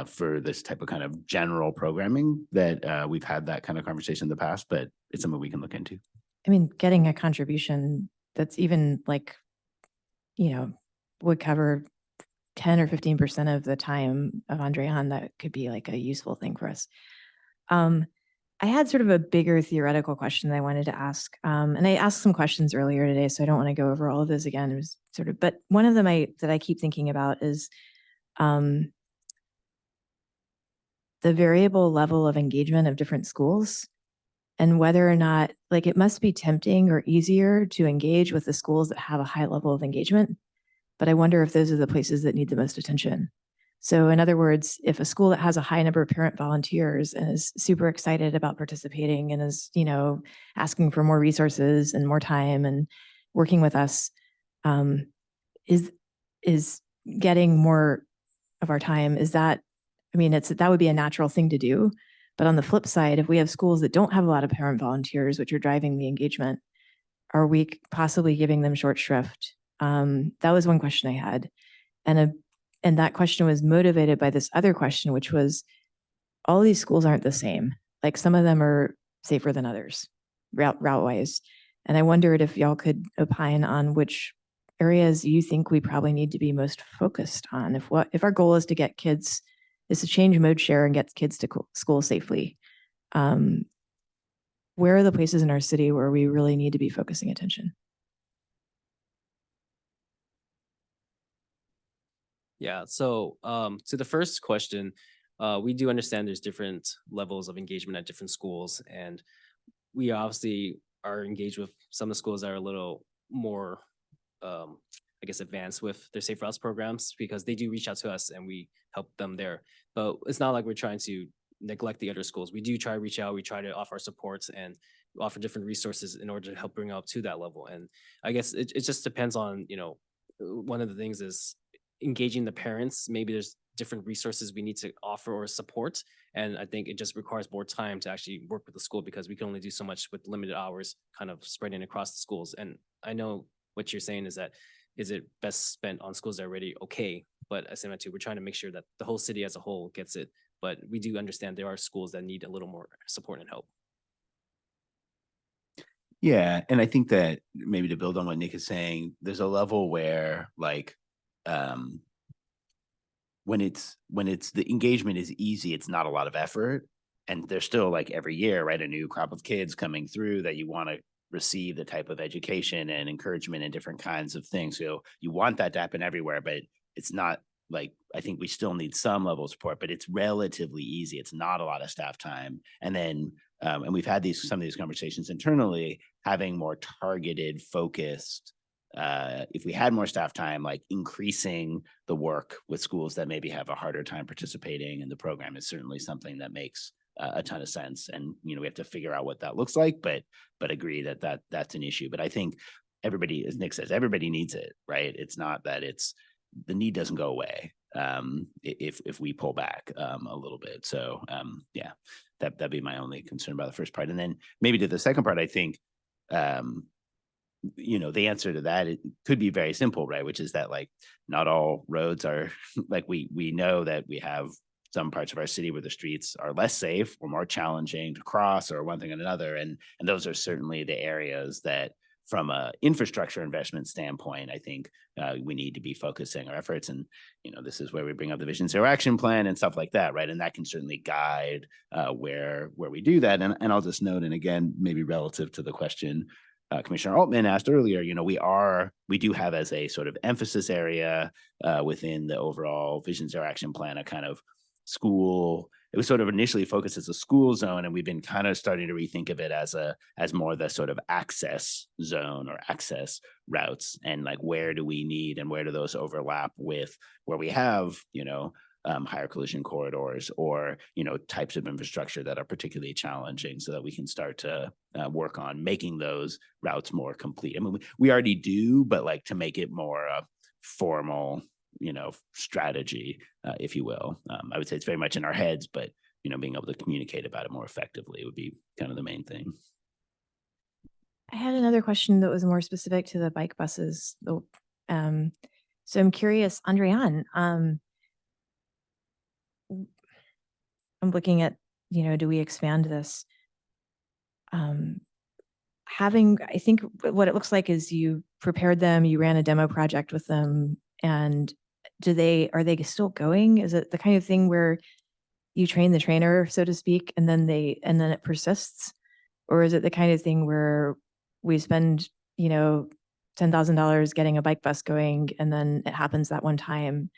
for this type of kind of general programming that we've had that kind of conversation in the past, but it's something we can look into. I mean, getting a contribution that's even would cover 10 or 15% of the time of Andrean, that could be like a useful thing for us. I had sort of a bigger theoretical question that I wanted to ask. And I asked some questions earlier today, so I don't want to go over all of those again. It was but one of them that I keep thinking about is the variable level of engagement of different schools, and whether or not, it must be tempting or easier to engage with the schools that have a high level of engagement. But I wonder if those are the places that need the most attention. So in other words, if a school that has a high number of parent volunteers and is super excited about participating and is, asking for more resources and more time and working with us, is getting more of our time, that would be a natural thing to do. But on the flip side, if we have schools that don't have a lot of parent volunteers, which are driving the engagement, are we possibly giving them short shrift? That was one question I had. And that question was motivated by this other question, which was, all these schools aren't the same. Like, some of them are safer than others, route wise. And I wondered if y'all could opine on which areas you think we probably need to be most focused on. If our goal is to get kids, is to change mode share and get kids to school safely, where are the places in our city where we really need to be focusing attention? Yeah, so to the first question, we do understand there's different levels of engagement at different schools, and we obviously are engaged with some of the schools that are a little more, advanced with their Safe Routes programs, because they do reach out to us and we help them there. But it's not like we're trying to neglect the other schools. We do try to reach out, we try to offer our supports and offer different resources in order to help bring up to that level. And I guess it just depends on, one of the things is engaging the parents. Maybe there's different resources we need to offer or support. And I think it just requires more time to actually work with the school, because we can only do so much with limited hours kind of spreading across the schools. And I know what you're saying is that, is it best spent on schools that are already okay? But at the same time too, we're trying to make sure that the whole city as a whole gets it. But we do understand there are schools that need a little more support and help. Yeah, and I think that maybe to build on what Nick is saying, there's a level where when it's the engagement is easy, it's not a lot of effort, and there's still every year, right, a new crop of kids coming through that you want to receive the type of education and encouragement and different kinds of things. So you want that to happen everywhere, but it's not I think we still need some level of support, but it's relatively easy. It's not a lot of staff time. And then, and we've had some of these conversations internally, having more targeted, focused if we had more staff time, like increasing the work with schools that maybe have a harder time participating in the program is certainly something that makes a ton of sense. And, you know, we have to figure out what that looks like, but agree that that's an issue. But I think everybody, as Nick says, everybody needs it, right? It's not that the need doesn't go away if we pull back a little bit. So yeah, that'd be my only concern about the first part. And then maybe to the second part, I think, you know, the answer to that, it could be very simple, right? Which is that like not all roads are like we know that we have some parts of our city where the streets are less safe or more challenging to cross or one thing and another. And those are certainly the areas that from a infrastructure investment standpoint, I think we need to be focusing our efforts. And, you know, this is where we bring up the Vision Zero Action Plan and stuff like that, right? And that can certainly guide where we do that. And I'll just note, and again, maybe relative to the question Commissioner Altman asked earlier, you know, we do have as a sort of emphasis area within the overall Vision Zero Action Plan, a kind of school. It was sort of initially focused as a school zone, and we've been kind of starting to rethink of it as more the sort of access zone or access routes, and like where do we need and where do those overlap with where we have, you know, higher collision corridors or, you know, types of infrastructure that are particularly challenging, so that we can start to work on making those routes more complete. I mean, we already do, but like to make it more formal, you know, strategy, if you will. I would say it's very much in our heads, but, you know, being able to communicate about it more effectively would be kind of the main thing. I had another question that was more specific to the bike buses. So I'm curious, Andrian, I'm looking at, you know, do we expand this? I think what it looks like is you prepared them, you ran a demo project with them, and are they still going? Is it the kind of thing where you train the trainer, so to speak, and then it persists? Or is it the kind of thing where we spend, you know, $10,000 getting a bike bus going, and then it happens that one time?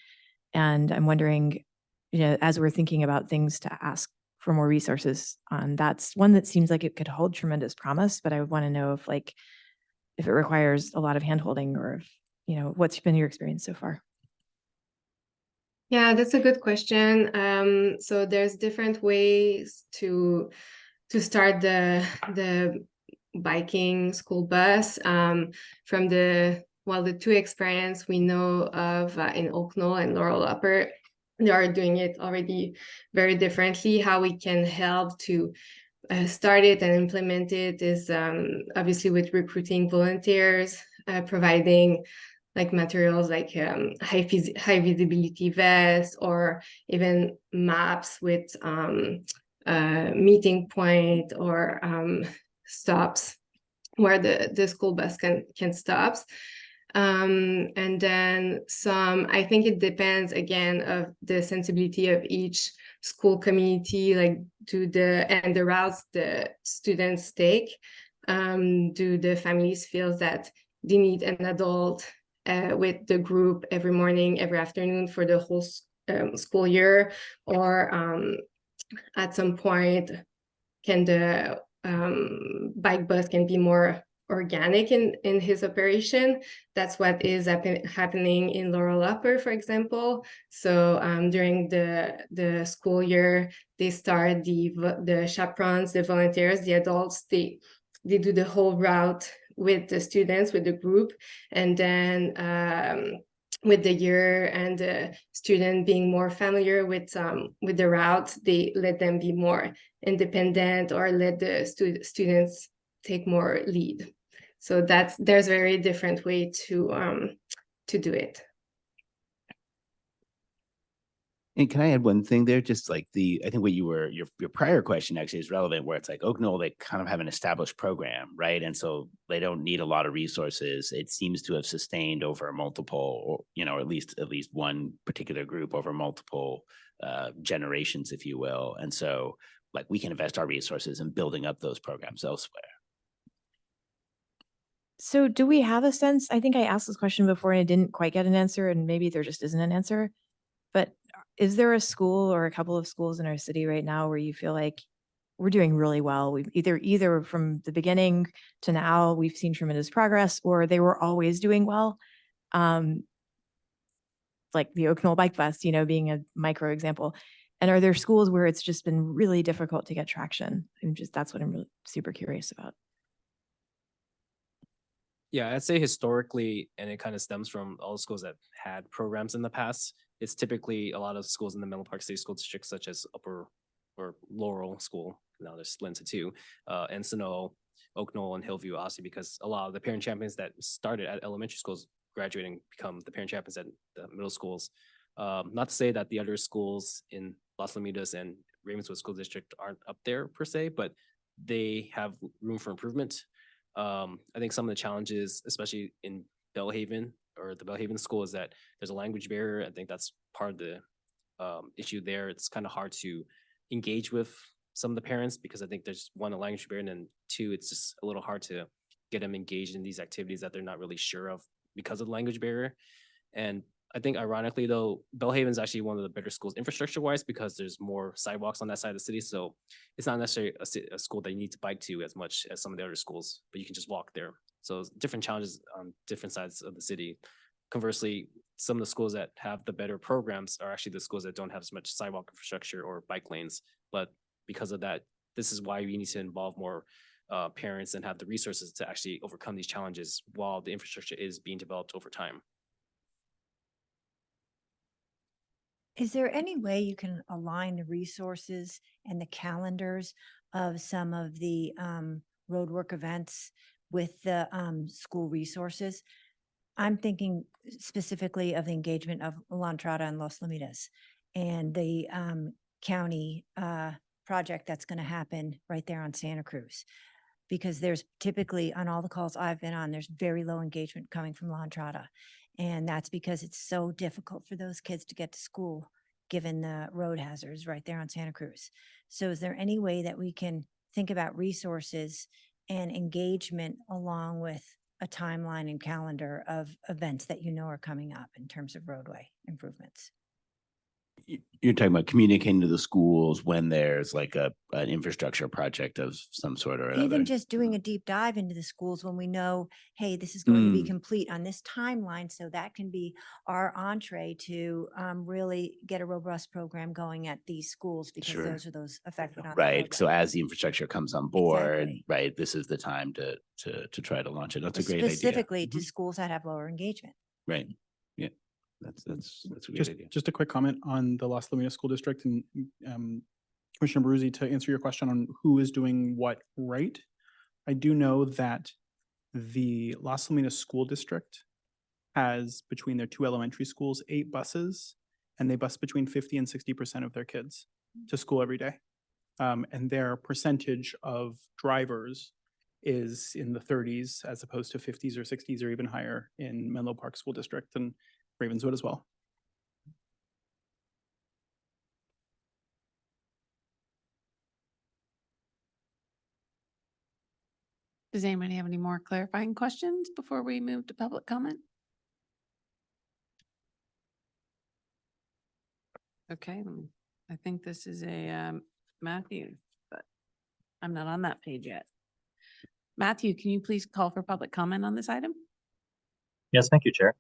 And I'm wondering, you know, as we're thinking about things to ask for more resources on, that's one that seems like it could hold tremendous promise, but I would want to know if it requires a lot of handholding, or if, you know, what's been your experience so far? Yeah, that's a good question. So there's different ways to start the biking school bus. From the two experience we know of in Oak Knoll and Laurel Upper, they are doing it already very differently. How we can help to start it and implement it is obviously with recruiting volunteers, providing like materials like high visibility vests, or even maps with meeting point or stops where the school bus can stop. And then I think it depends again of the sensibility of each school community, like the routes the students take. Do the families feel that they need an adult with the group every morning, every afternoon for the whole school year, or at some point can the bike bus can be more organic in his operation? That's what is happening in Laurel Upper, for example. So during the school year, they start the chaperones, the volunteers, the adults, they do the whole route with the students, with the group, and then with the year and the student being more familiar with the route, they let them be more independent, or let the students take more lead. So there's a very different way to do it. And can I add one thing there? Just like I think what your prior question actually is relevant, where it's like Oak Knoll, they kind of have an established program, right? And so they don't need a lot of resources. It seems to have sustained over multiple, or, you know, or at least one particular group over multiple generations, if you will. And so like we can invest our resources in building up those programs elsewhere. So do we have a sense? I think I asked this question before and I didn't quite get an answer, and maybe there just isn't an answer. But is there a school or a couple of schools in our city right now where you feel like we're doing really well. We've either from the beginning to now, we've seen tremendous progress, or they were always doing well. Like the Oak Knoll Bike Bus, being a micro example. And are there schools where it's just been really difficult to get traction? That's what I'm really super curious about. Yeah, I'd say historically, and it kind of stems from all the schools that had programs in the past. It's typically a lot of schools in the Menlo Park City School District, such as Upper or Laurel School. Now they're split into two, Encino, Oak Knoll, and Hillview, obviously, because a lot of the parent champions that started at elementary schools graduating become the parent champions at the middle schools. Not to say that the other schools in Las Lomitas and Ravenswood School District aren't up there per se, but they have room for improvement. I think some of the challenges, especially in Belhaven or the Belhaven school, is that there's a language barrier. I think that's part of the issue there. It's kind of hard to engage with some of the parents because I think there's one, a language barrier, and then two, it's just a little hard to get them engaged in these activities that they're not really sure of because of the language barrier. And I think ironically though, Belhaven is actually one of the better schools infrastructure wise because there's more sidewalks on that side of the city. So it's not necessarily a school that you need to bike to as much as some of the other schools, but you can just walk there. So different challenges on different sides of the city. Conversely, some of the schools that have the better programs are actually the schools that don't have as much sidewalk infrastructure or bike lanes. But because of that, this is why we need to involve more parents and have the resources to actually overcome these challenges while the infrastructure is being developed over time. Is there any way you can align the resources and the calendars of some of the roadwork events with the school resources? I'm thinking specifically of the engagement of La Entrada and Los Lomitas and the county project that's going to happen right there on Santa Cruz. Because there's typically, on all the calls I've been on, there's very low engagement coming from La Entrada. And that's because it's so difficult for those kids to get to school, given the road hazards right there on Santa Cruz. So is there any way that we can think about resources and engagement along with a timeline and calendar of events that are coming up in terms of roadway improvements? You're talking about communicating to the schools when there's like an infrastructure project of some sort or another. Even just doing a deep dive into the schools when we know, hey, this is going to be complete on this timeline. So that can be our entree to really get a robust program going at these schools because Sure. those are those affected on the Right. roadway. So as the infrastructure comes on board, Exactly. right, this is the time to try to launch it. That's a great idea. Specifically to Mhm. schools that have lower engagement. Right. Yeah. That's a great Just, idea. just a quick comment on the Las Lomitas School District and Commissioner Baruzzi, to answer your question on who is doing what right. I do know that the Las Lomitas School District has, between their two elementary schools, 8 buses, and they bus between 50 and 60% of their kids to school every day. And their percentage of drivers is in the 30s as opposed to 50s or 60s or even higher in Menlo Park School District and Ravenswood as well. Does anybody have any more clarifying questions before we move to public comment? Okay, I think this is a Matthew, but I'm not on that page yet. Matthew, can you please call for public comment on this item? Yes, thank you, Chair.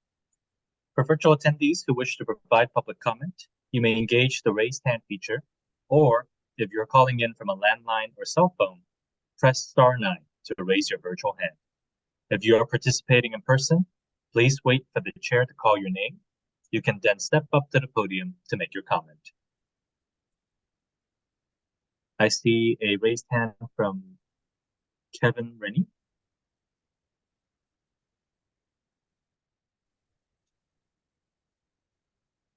For virtual attendees who wish to provide public comment, you may engage the raised hand feature, or if you're calling in from a landline or cell phone, press *9 to raise your virtual hand. If you are participating in person, please wait for the chair to call your name. You can then step up to the podium to make your comment. I see a raised hand from Kevin Rennie.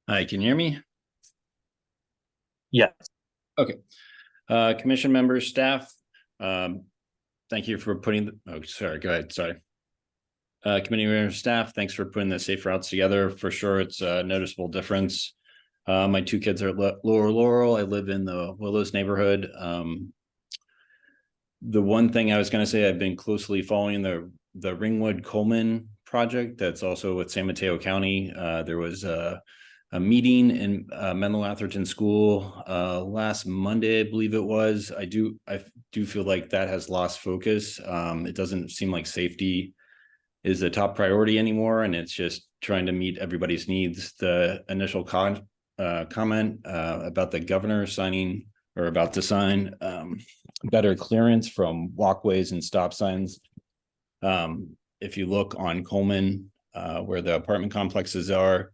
Hi, can you hear me? Yes. Okay. Commission members, staff, thank you for putting, sorry, go ahead, sorry. Committee members, staff, thanks for putting the safe routes together. For sure, it's a noticeable difference. My 2 kids are at Lower Laurel. I live in the Willows neighborhood. The one thing I was going to say, I've been closely following the Ringwood Coleman project that's also with San Mateo County. There was a a meeting in Menlo Atherton School last Monday, I believe it was. I do feel like that has lost focus. It doesn't seem like safety is the top priority anymore, and it's just trying to meet everybody's needs. The initial comment about the governor signing or about to sign better clearance from walkways and stop signs. If you look on Coleman, where the apartment complexes are,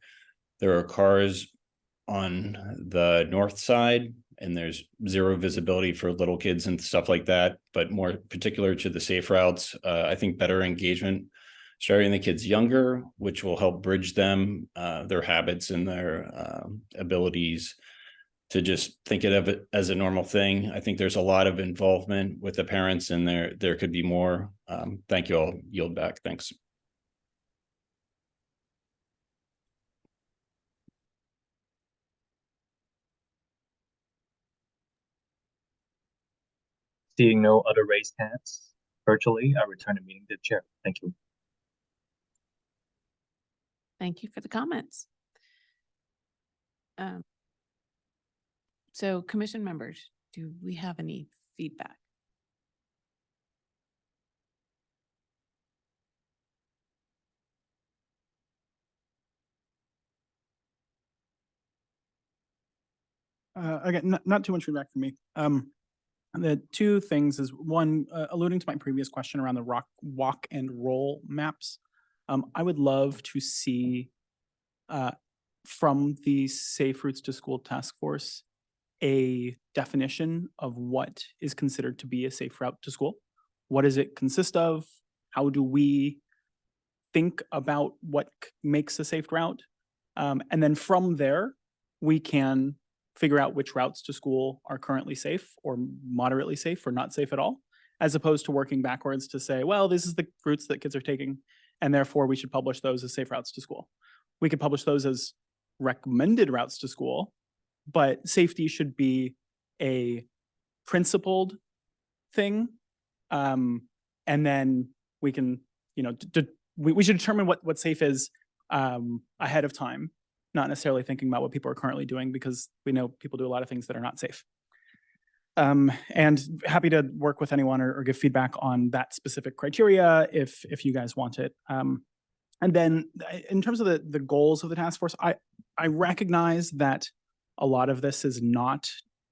there are cars on the north side, and there's zero visibility for little kids and stuff like that. But more particular to the safe routes, I think better engagement, starting the kids younger, which will help bridge them, their habits and their abilities to just think of it as a normal thing. I think there's a lot of involvement with the parents, and there could be more. Thank you. I'll yield back. Thanks. Seeing no other raised hands virtually, I return the meeting to the chair. Thank you. Thank you for the comments. So commission members, do we have any feedback? Again, not too much feedback from me. The two things is one, alluding to my previous question around the walk and roll maps. I would love to see from the Safe Routes to School Task Force a definition of what is considered to be a safe route to school. What does it consist of? How do we think about what makes a safe route? And then from there, we can figure out which routes to school are currently safe or moderately safe or not safe at all, as opposed to working backwards to say, well, this is the routes that kids are taking, and therefore we should publish those as safe routes to school. We could publish those as recommended routes to school, but safety should be a principled thing. And then we can, we should determine what safe is ahead of time, not necessarily thinking about what people are currently doing, because we know people do a lot of things that are not safe. And happy to work with anyone or give feedback on that specific criteria if you guys want it. And then in terms of the goals of the task force, I recognize that a lot of this is not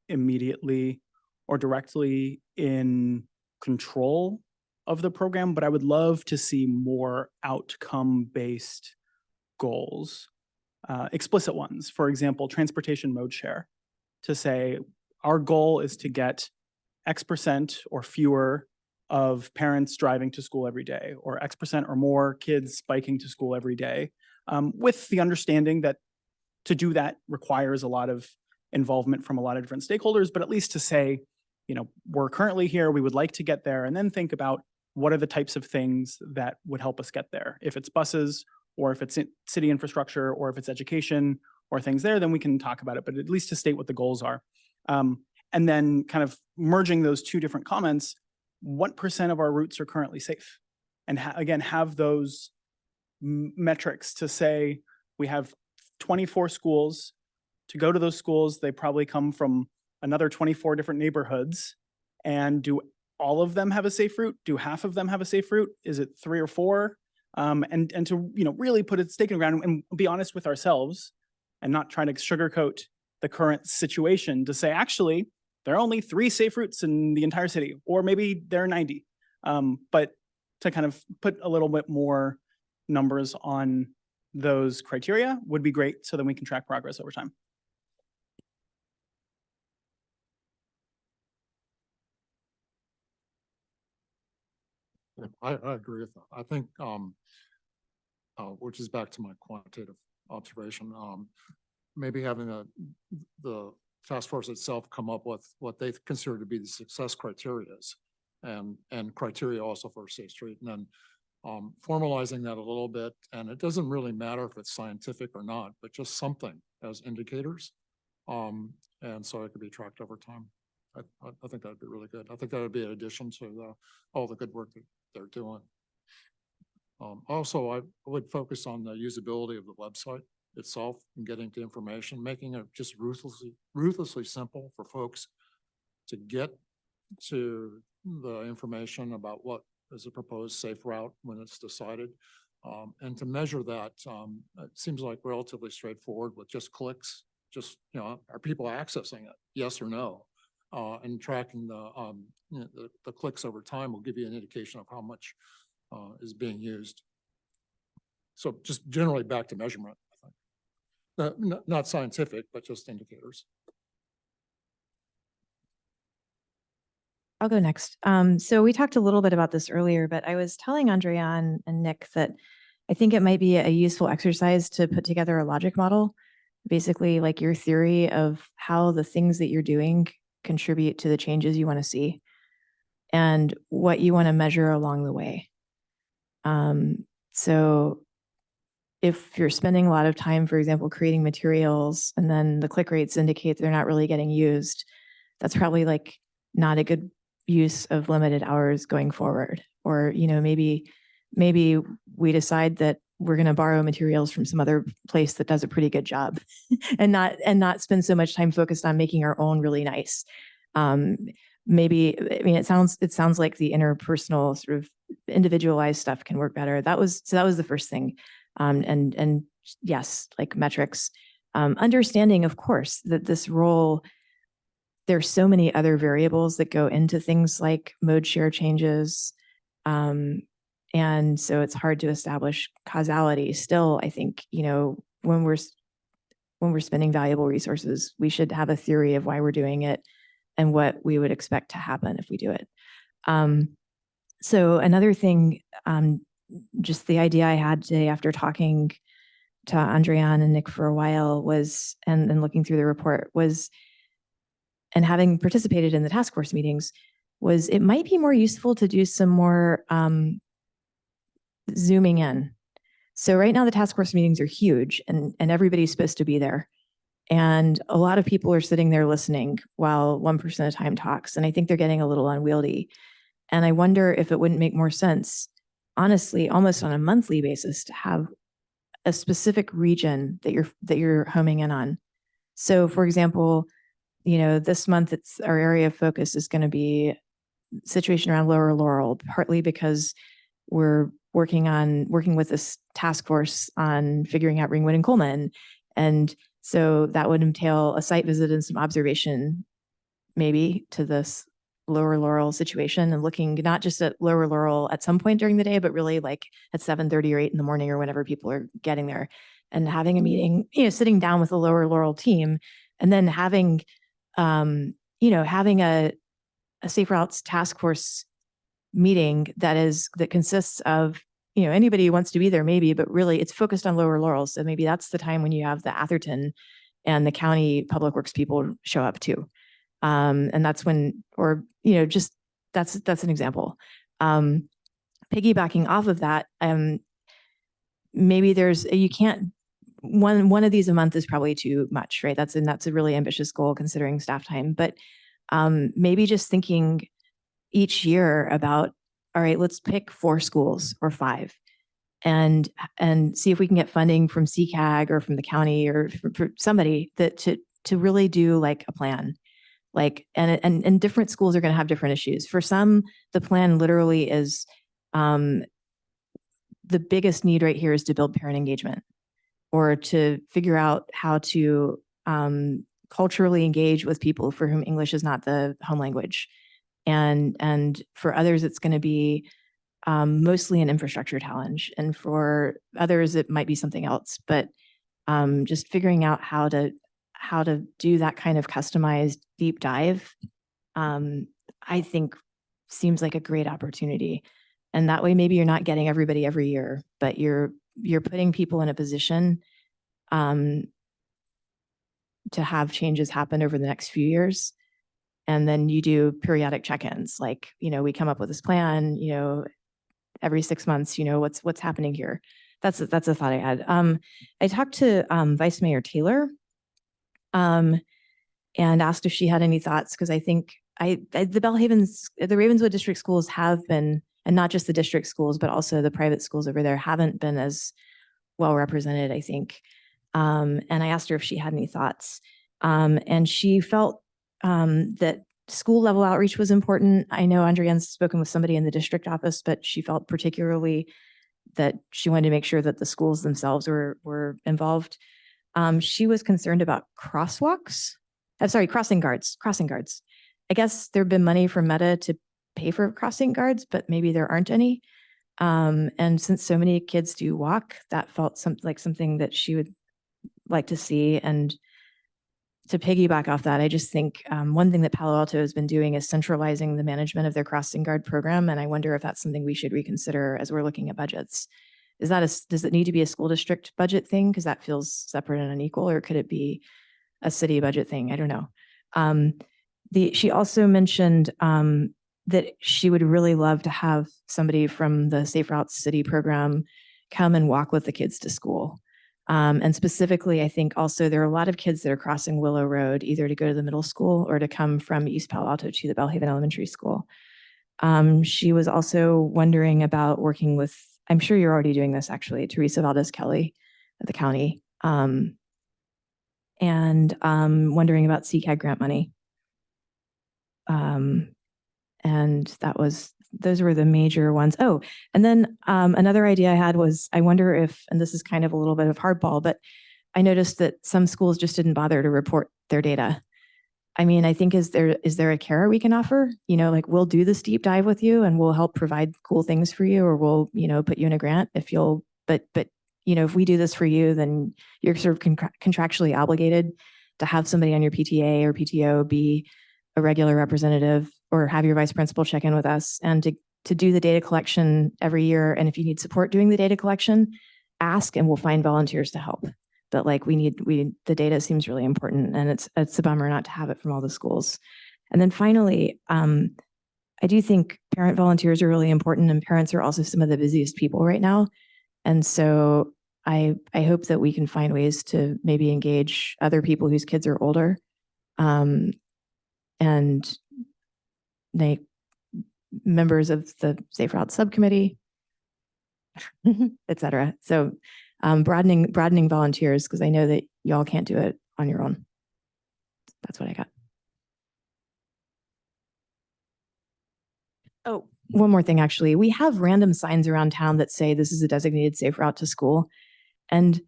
immediately or directly in control of the program, but I would love to see more outcome-based goals, explicit ones. For example, transportation mode share, to say our goal is to get X% or fewer of parents driving to school every day, or X% or more kids biking to school every day, with the understanding that to do that requires a lot of involvement from a lot of different stakeholders, but at least to say, we're currently here, we would like to get there, and then think about what are the types of things that would help us get there. If it's buses, or if it's city infrastructure, or if it's education, or things there, then we can talk about it, but at least to state what the goals are. And then kind of merging those two different comments, what % of our routes are currently safe? And again, have those metrics to say, we have 24 schools. To go to those schools, they probably come from another 24 different neighborhoods. And do all of them have a safe route? Do half of them have a safe route? Is it 3 or 4? And to really put a stake in the ground and be honest with ourselves, and not trying to sugarcoat the current situation to say, actually, there are only 3 safe routes in the entire city, or maybe there are 90. But to kind of put a little bit more numbers on those criteria would be great, so then we can track progress over time. I agree with that. I think, which is back to my quantitative observation, maybe having the task force itself come up with what they consider to be the success criteria and criteria also for a safe street, and then formalizing that a little bit. And it doesn't really matter if it's scientific or not, but just something as indicators. And so it could be tracked over time. I think that'd be really good. I think that would be an addition to all the good work that they're doing. Also, I would focus on the usability of the website itself and getting to information, making it just ruthlessly simple for folks to get to the information about what is a proposed safe route when it's decided. And to measure that, it seems like relatively straightforward with just clicks, just, are people accessing it? Yes or no? And tracking the clicks over time will give you an indication of how much is being used. So just generally back to measurement, I think. Not scientific, but just indicators. I'll go next. So we talked a little bit about this earlier, but I was telling Andrea and Nick that I think it might be a useful exercise to put together a logic model, basically like your theory of how the things that you're doing contribute to the changes you want to see and what you want to measure along the way. So if you're spending a lot of time, for example, creating materials and then the click rates indicate they're not really getting used, that's probably like not a good use of limited hours going forward. Or, maybe we decide that we're going to borrow materials from some other place that does a pretty good job and not spend so much time focused on making our own really nice. It sounds like the interpersonal sort of individualized stuff can work better. That was the first thing. And yes, like metrics, understanding, of course, that this role, there's so many other variables that go into things like mode share changes. And so it's hard to establish causality. Still, I think, when we're spending valuable resources, we should have a theory of why we're doing it and what we would expect to happen if we do it. So another thing, just the idea I had today after talking to Andrian and Nick for a while was, and looking through the report was, and having participated in the task force meetings, was it might be more useful to do some more zooming in. So right now the task force meetings are huge and everybody's supposed to be there. And a lot of people are sitting there listening while one person at a time talks. And I think they're getting a little unwieldy. And I wonder if it wouldn't make more sense, honestly, almost on a monthly basis, to have a specific region that you're homing in on. So for example, this month our area of focus is going to be situation around Lower Laurel, partly because we're working with this task force on figuring out Ringwood and Coleman. And so that would entail a site visit and some observation maybe to this Lower Laurel situation, and looking not just at Lower Laurel at some point during the day, but really like at 7:30 or 8 in the morning or whenever people are getting there, and having a meeting, sitting down with the Lower Laurel team, and then having a Safe Routes task force meeting that consists of, anybody who wants to be there maybe, but really it's focused on Lower Laurel. So maybe that's the time when you have the Atherton and the county public works people show up too. And that's when, or, just that's an example. Piggybacking off of that, maybe you can't, one of these a month is probably too much, right? That's a really ambitious goal considering staff time, but maybe just thinking each year about, all right, let's pick 4 schools or 5 and see if we can get funding from CCAG or from the county or for somebody that to really do like a plan. Like, and different schools are going to have different issues. For some, the plan literally is the biggest need right here is to build parent engagement, or to figure out how to culturally engage with people for whom English is not the home language. And for others, it's going to be mostly an infrastructure challenge. And for others, it might be something else. But just figuring out how to do that kind of customized deep dive, I think seems like a great opportunity. And that way, maybe you're not getting everybody every year, but you're putting people in a position to have changes happen over the next few years. And then you do periodic check-ins, like, we come up with this plan, every 6 months, what's happening here. That's a thought I had. I talked to Vice Mayor Taylor and asked if she had any thoughts, because I think the Ravenswood district schools have been, and not just the district schools, but also the private schools over there haven't been as well represented, I think. And I asked her if she had any thoughts. And she felt that school level outreach was important. I know Andreanne's spoken with somebody in the district office, but she felt particularly that she wanted to make sure that the schools themselves were involved. She was concerned about crosswalks. I'm sorry, crossing guards. I guess there'd been money from Meta to pay for crossing guards, but maybe there aren't any. And since so many kids do walk, that felt like something that she would like to see. And to piggyback off that, I just think one thing that Palo Alto has been doing is centralizing the management of their crossing guard program. And I wonder if that's something we should reconsider as we're looking at budgets. Does it need to be a school district budget thing? Because that feels separate and unequal, or could it be a city budget thing? I don't know. She also mentioned that she would really love to have somebody from the Safe Routes City program come and walk with the kids to school. And specifically, I think also there are a lot of kids that are crossing Willow Road, either to go to the middle school or to come from East Palo Alto to the Bellhaven Elementary School. She was also wondering about working with, I'm sure you're already doing this actually, Teresa Valdez Kelly at the county, and wondering about CCAG grant money. And those were the major ones. Oh, and then another idea I had was, I wonder if, and this is kind of a little bit of hardball, but I noticed that some schools just didn't bother to report their data. I mean, I think, is there a carrot we can offer? Like, we'll do this deep dive with you and we'll help provide cool things for you, or we'll, put you in a grant if you'll, but if we do this for you, then you're sort of contractually obligated to have somebody on your PTA or PTO be a regular representative, or have your vice principal check in with us, and to do the data collection every year. And if you need support doing the data collection, ask and we'll find volunteers to help. But like, the data seems really important, and it's a bummer not to have it from all the schools. And then finally, I do think parent volunteers are really important, and parents are also some of the busiest people right now. And so I hope that we can find ways to maybe engage other people whose kids are older, and members of the Safe Routes Subcommittee, et cetera. So broadening volunteers, because I know that y'all can't do it on your own. That's what I got. Oh, one more thing, actually. We have random signs around town that say this is a designated safe route to school. And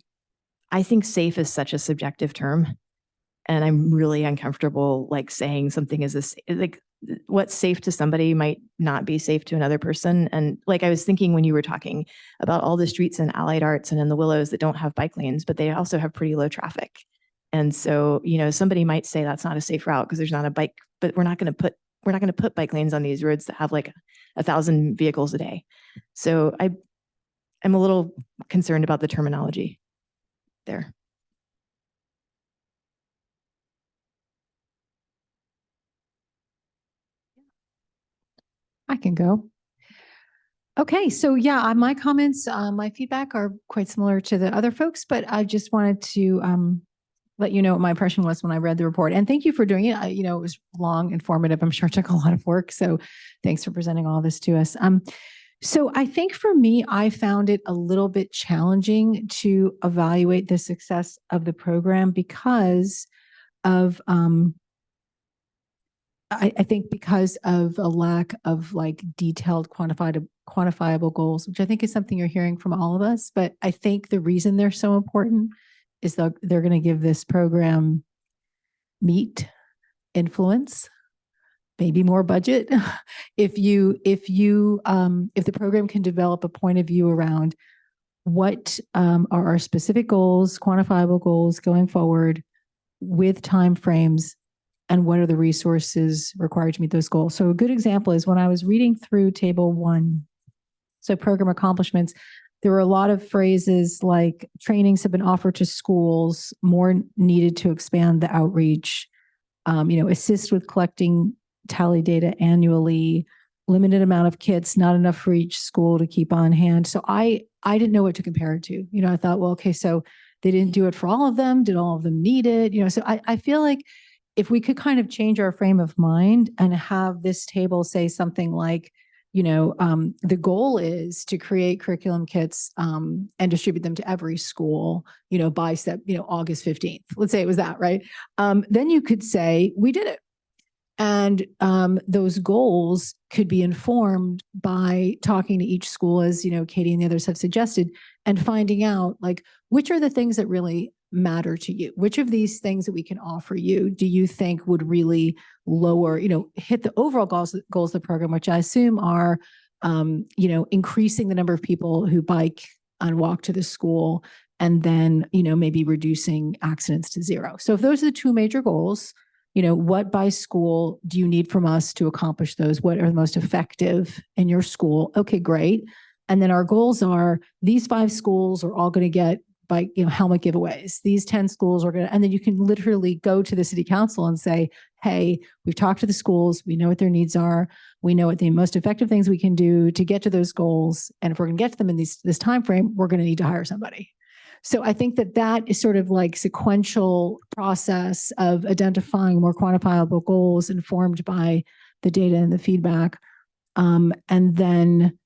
I think safe is such a subjective term. And I'm really uncomfortable like saying something is like what's safe to somebody might not be safe to another person. And like, I was thinking when you were talking about all the streets in Allied Arts and in the Willows that don't have bike lanes, but they also have pretty low traffic. And so, somebody might say that's not a safe route because there's not a bike, but we're not going to put bike lanes on these roads that have like 1,000 vehicles a day. So I'm a little concerned about the terminology there. I can go. Okay, so yeah, my comments, my feedback are quite similar to the other folks, but I just wanted to let you know what my impression was when I read the report. And thank you for doing it. It was long, informative. I'm sure it took a lot of work. So thanks for presenting all this to us. So I think for me, I found it a little bit challenging to evaluate the success of the program because of I think because of a lack of like detailed quantifiable goals, which I think is something you're hearing from all of us. But I think the reason they're so important is that they're going to give this program meat, influence, maybe more budget. If the program can develop a point of view around what are our specific goals, quantifiable goals going forward with timeframes, and what are the resources required to meet those goals. So a good example is when I was reading through table 1, so program accomplishments, there were a lot of phrases like trainings have been offered to schools, more needed to expand the outreach, assist with collecting tally data annually, limited amount of kits, not enough for each school to keep on hand. So I didn't know what to compare it to. I thought, well, okay, so they didn't do it for all of them. Did all of them need it? So I feel like if we could kind of change our frame of mind and have this table say something like, the goal is to create curriculum kits and distribute them to every school, by August 15th. Let's say it was that, right? Then you could say, we did it. And those goals could be informed by talking to each school, as Katie and the others have suggested, and finding out like which are the things that really matter to you. Which of these things that we can offer you do you think would really lower, hit the overall goals of the program, which I assume are, increasing the number of people who bike and walk to the school, and then, maybe reducing accidents to zero. So if those are the two major goals, what by school do you need from us to accomplish those? What are the most effective in your school? Okay, great. And then our goals are these 5 schools are all going to get bike, helmet giveaways. These 10 schools are going to, and then you can literally go to the city council and say, hey, we've talked to the schools. We know what their needs are. We know what the most effective things we can do to get to those goals. And if we're going to get to them in this time frame, we're going to need to hire somebody. So I think that is sort of like sequential process of identifying more quantifiable goals informed by the data and the feedback, and then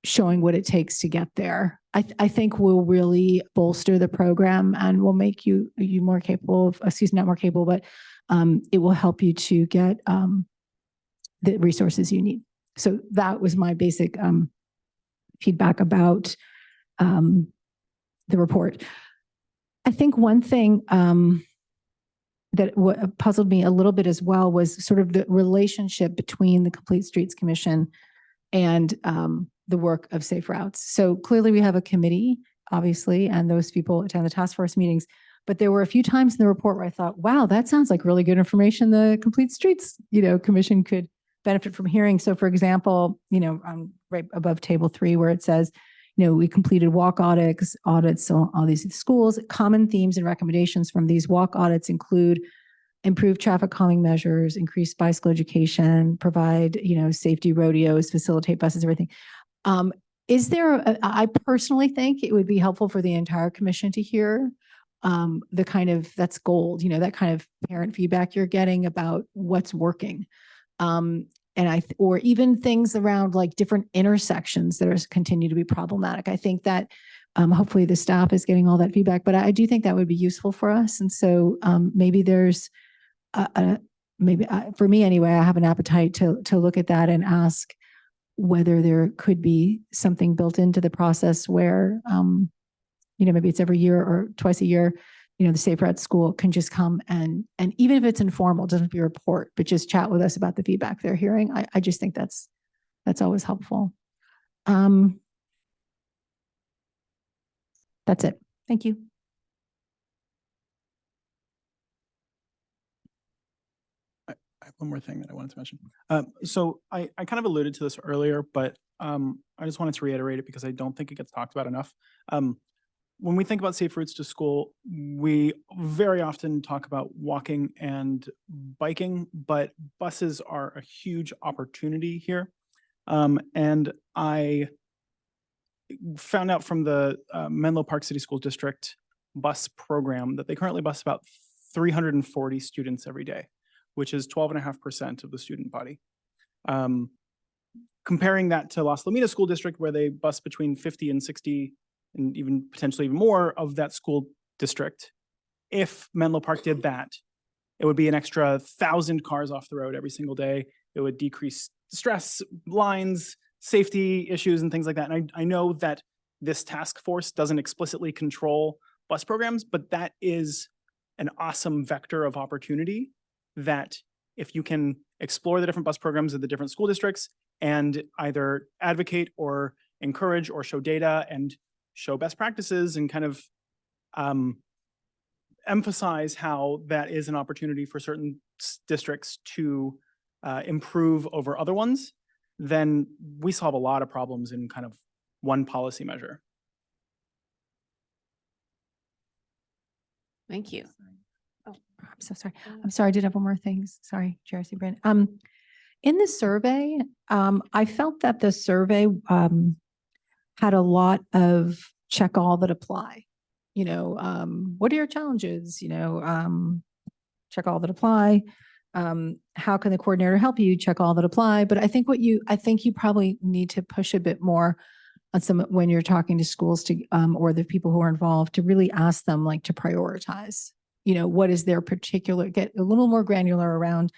showing what it takes to get there. I think will really bolster the program and will make you more capable of, not more capable, but it will help you to get the resources you need. So that was my basic feedback about the report. I think one thing that puzzled me a little bit as well was sort of the relationship between the Complete Streets Commission and the work of Safe Routes. So clearly we have a committee, obviously, and those people attend the task force meetings. But there were a few times in the report where I thought, wow, that sounds like really good information the Complete Streets, Commission could benefit from hearing. So for example, right above table 3 where it says, we completed walk audits on all these schools. Common themes and recommendations from these walk audits include improved traffic calming measures, increased bicycle education, provide, safety rodeos, facilitate buses, everything. I personally think it would be helpful for the entire commission to hear the kind of, that's gold, that kind of parent feedback you're getting about what's working. Or even things around like different intersections that are continue to be problematic. I think that hopefully the staff is getting all that feedback, but I do think that would be useful for us. And so maybe there's, for me anyway, I have an appetite to look at that and ask whether there could be something built into the process where, maybe it's every year or twice a year, the Safe Routes School can just come and even if it's informal, it doesn't be a report, but just chat with us about the feedback they're hearing. I just think that's always helpful. That's it. Thank you. I have one more thing that I wanted to mention. So I kind of alluded to this earlier, but I just wanted to reiterate it because I don't think it gets talked about enough. When we think about safe routes to school, we very often talk about walking and biking, but buses are a huge opportunity here. And I found out from the Menlo Park City School District bus program that they currently bus about 340 students every day, which is 12.5% of the student body. Comparing that to Las Lomitas School District, where they bus between 50 and 60 and even potentially even more of that school district. If Menlo Park did that, it would be an extra 1,000 cars off the road every single day. It would decrease stress, lines, safety issues, and things like that. And I know that this task force doesn't explicitly control bus programs, but that is an awesome vector of opportunity that if you can explore the different bus programs of the different school districts and either advocate or encourage or show data and show best practices and kind of emphasize how that is an opportunity for certain districts to improve over other ones, then we solve a lot of problems in kind of one policy measure. Thank you. Oh, I'm so sorry. I'm sorry. I did have one more thing. Sorry, Chair Sebrin. In the survey, I felt that the survey had a lot of check all that apply. What are your challenges? Check all that apply. how can the coordinator help you? Check all that apply. But I think I think you probably need to push a bit more on some, when you're talking to schools to, or the people who are involved, to really ask them like to prioritize, what is their particular, get a little more granular around,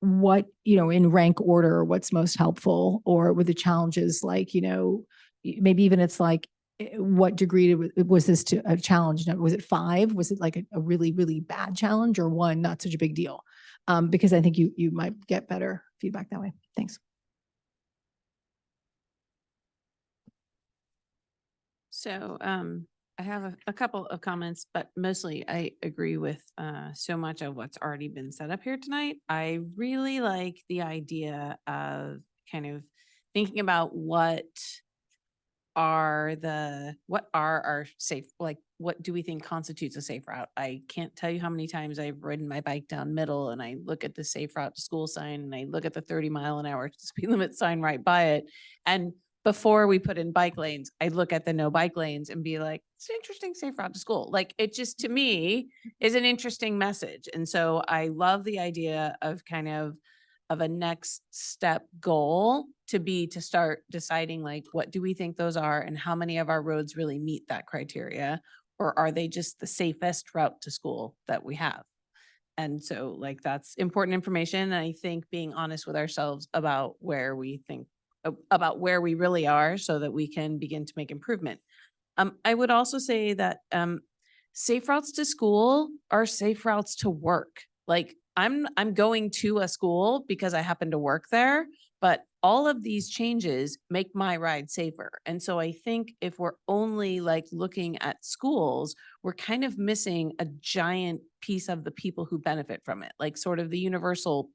what, in rank order, what's most helpful, or with the challenges, like, maybe even it's like, what degree was this to a challenge? Was it 5? Was it like a really, really bad challenge, or 1, not such a big deal? Because I think you might get better feedback that way. Thanks. So I have a couple of comments, but mostly I agree with so much of what's already been set up here tonight. I really like the idea of kind of thinking about what are our safe, like, what do we think constitutes a safe route? I can't tell you how many times I've ridden my bike down Middle and I look at the safe route to school sign and I look at the 30-mile-an-hour speed limit sign right by it. And before we put in bike lanes, I look at the no bike lanes and be like, it's an interesting safe route to school. Like, it just, to me, is an interesting message. And so I love the idea of kind of a next step goal to start deciding, like, what do we think those are and how many of our roads really meet that criteria, or are they just the safest route to school that we have? And so, like, that's important information. And I think being honest with ourselves about where we think, about where we really are, so that we can begin to make improvement. I would also say that safe routes to school are safe routes to work. Like, I'm going to a school because I happen to work there, but all of these changes make my ride safer. And so I think if we're only like looking at schools, we're kind of missing a giant piece of the people who benefit from it, like sort of the universal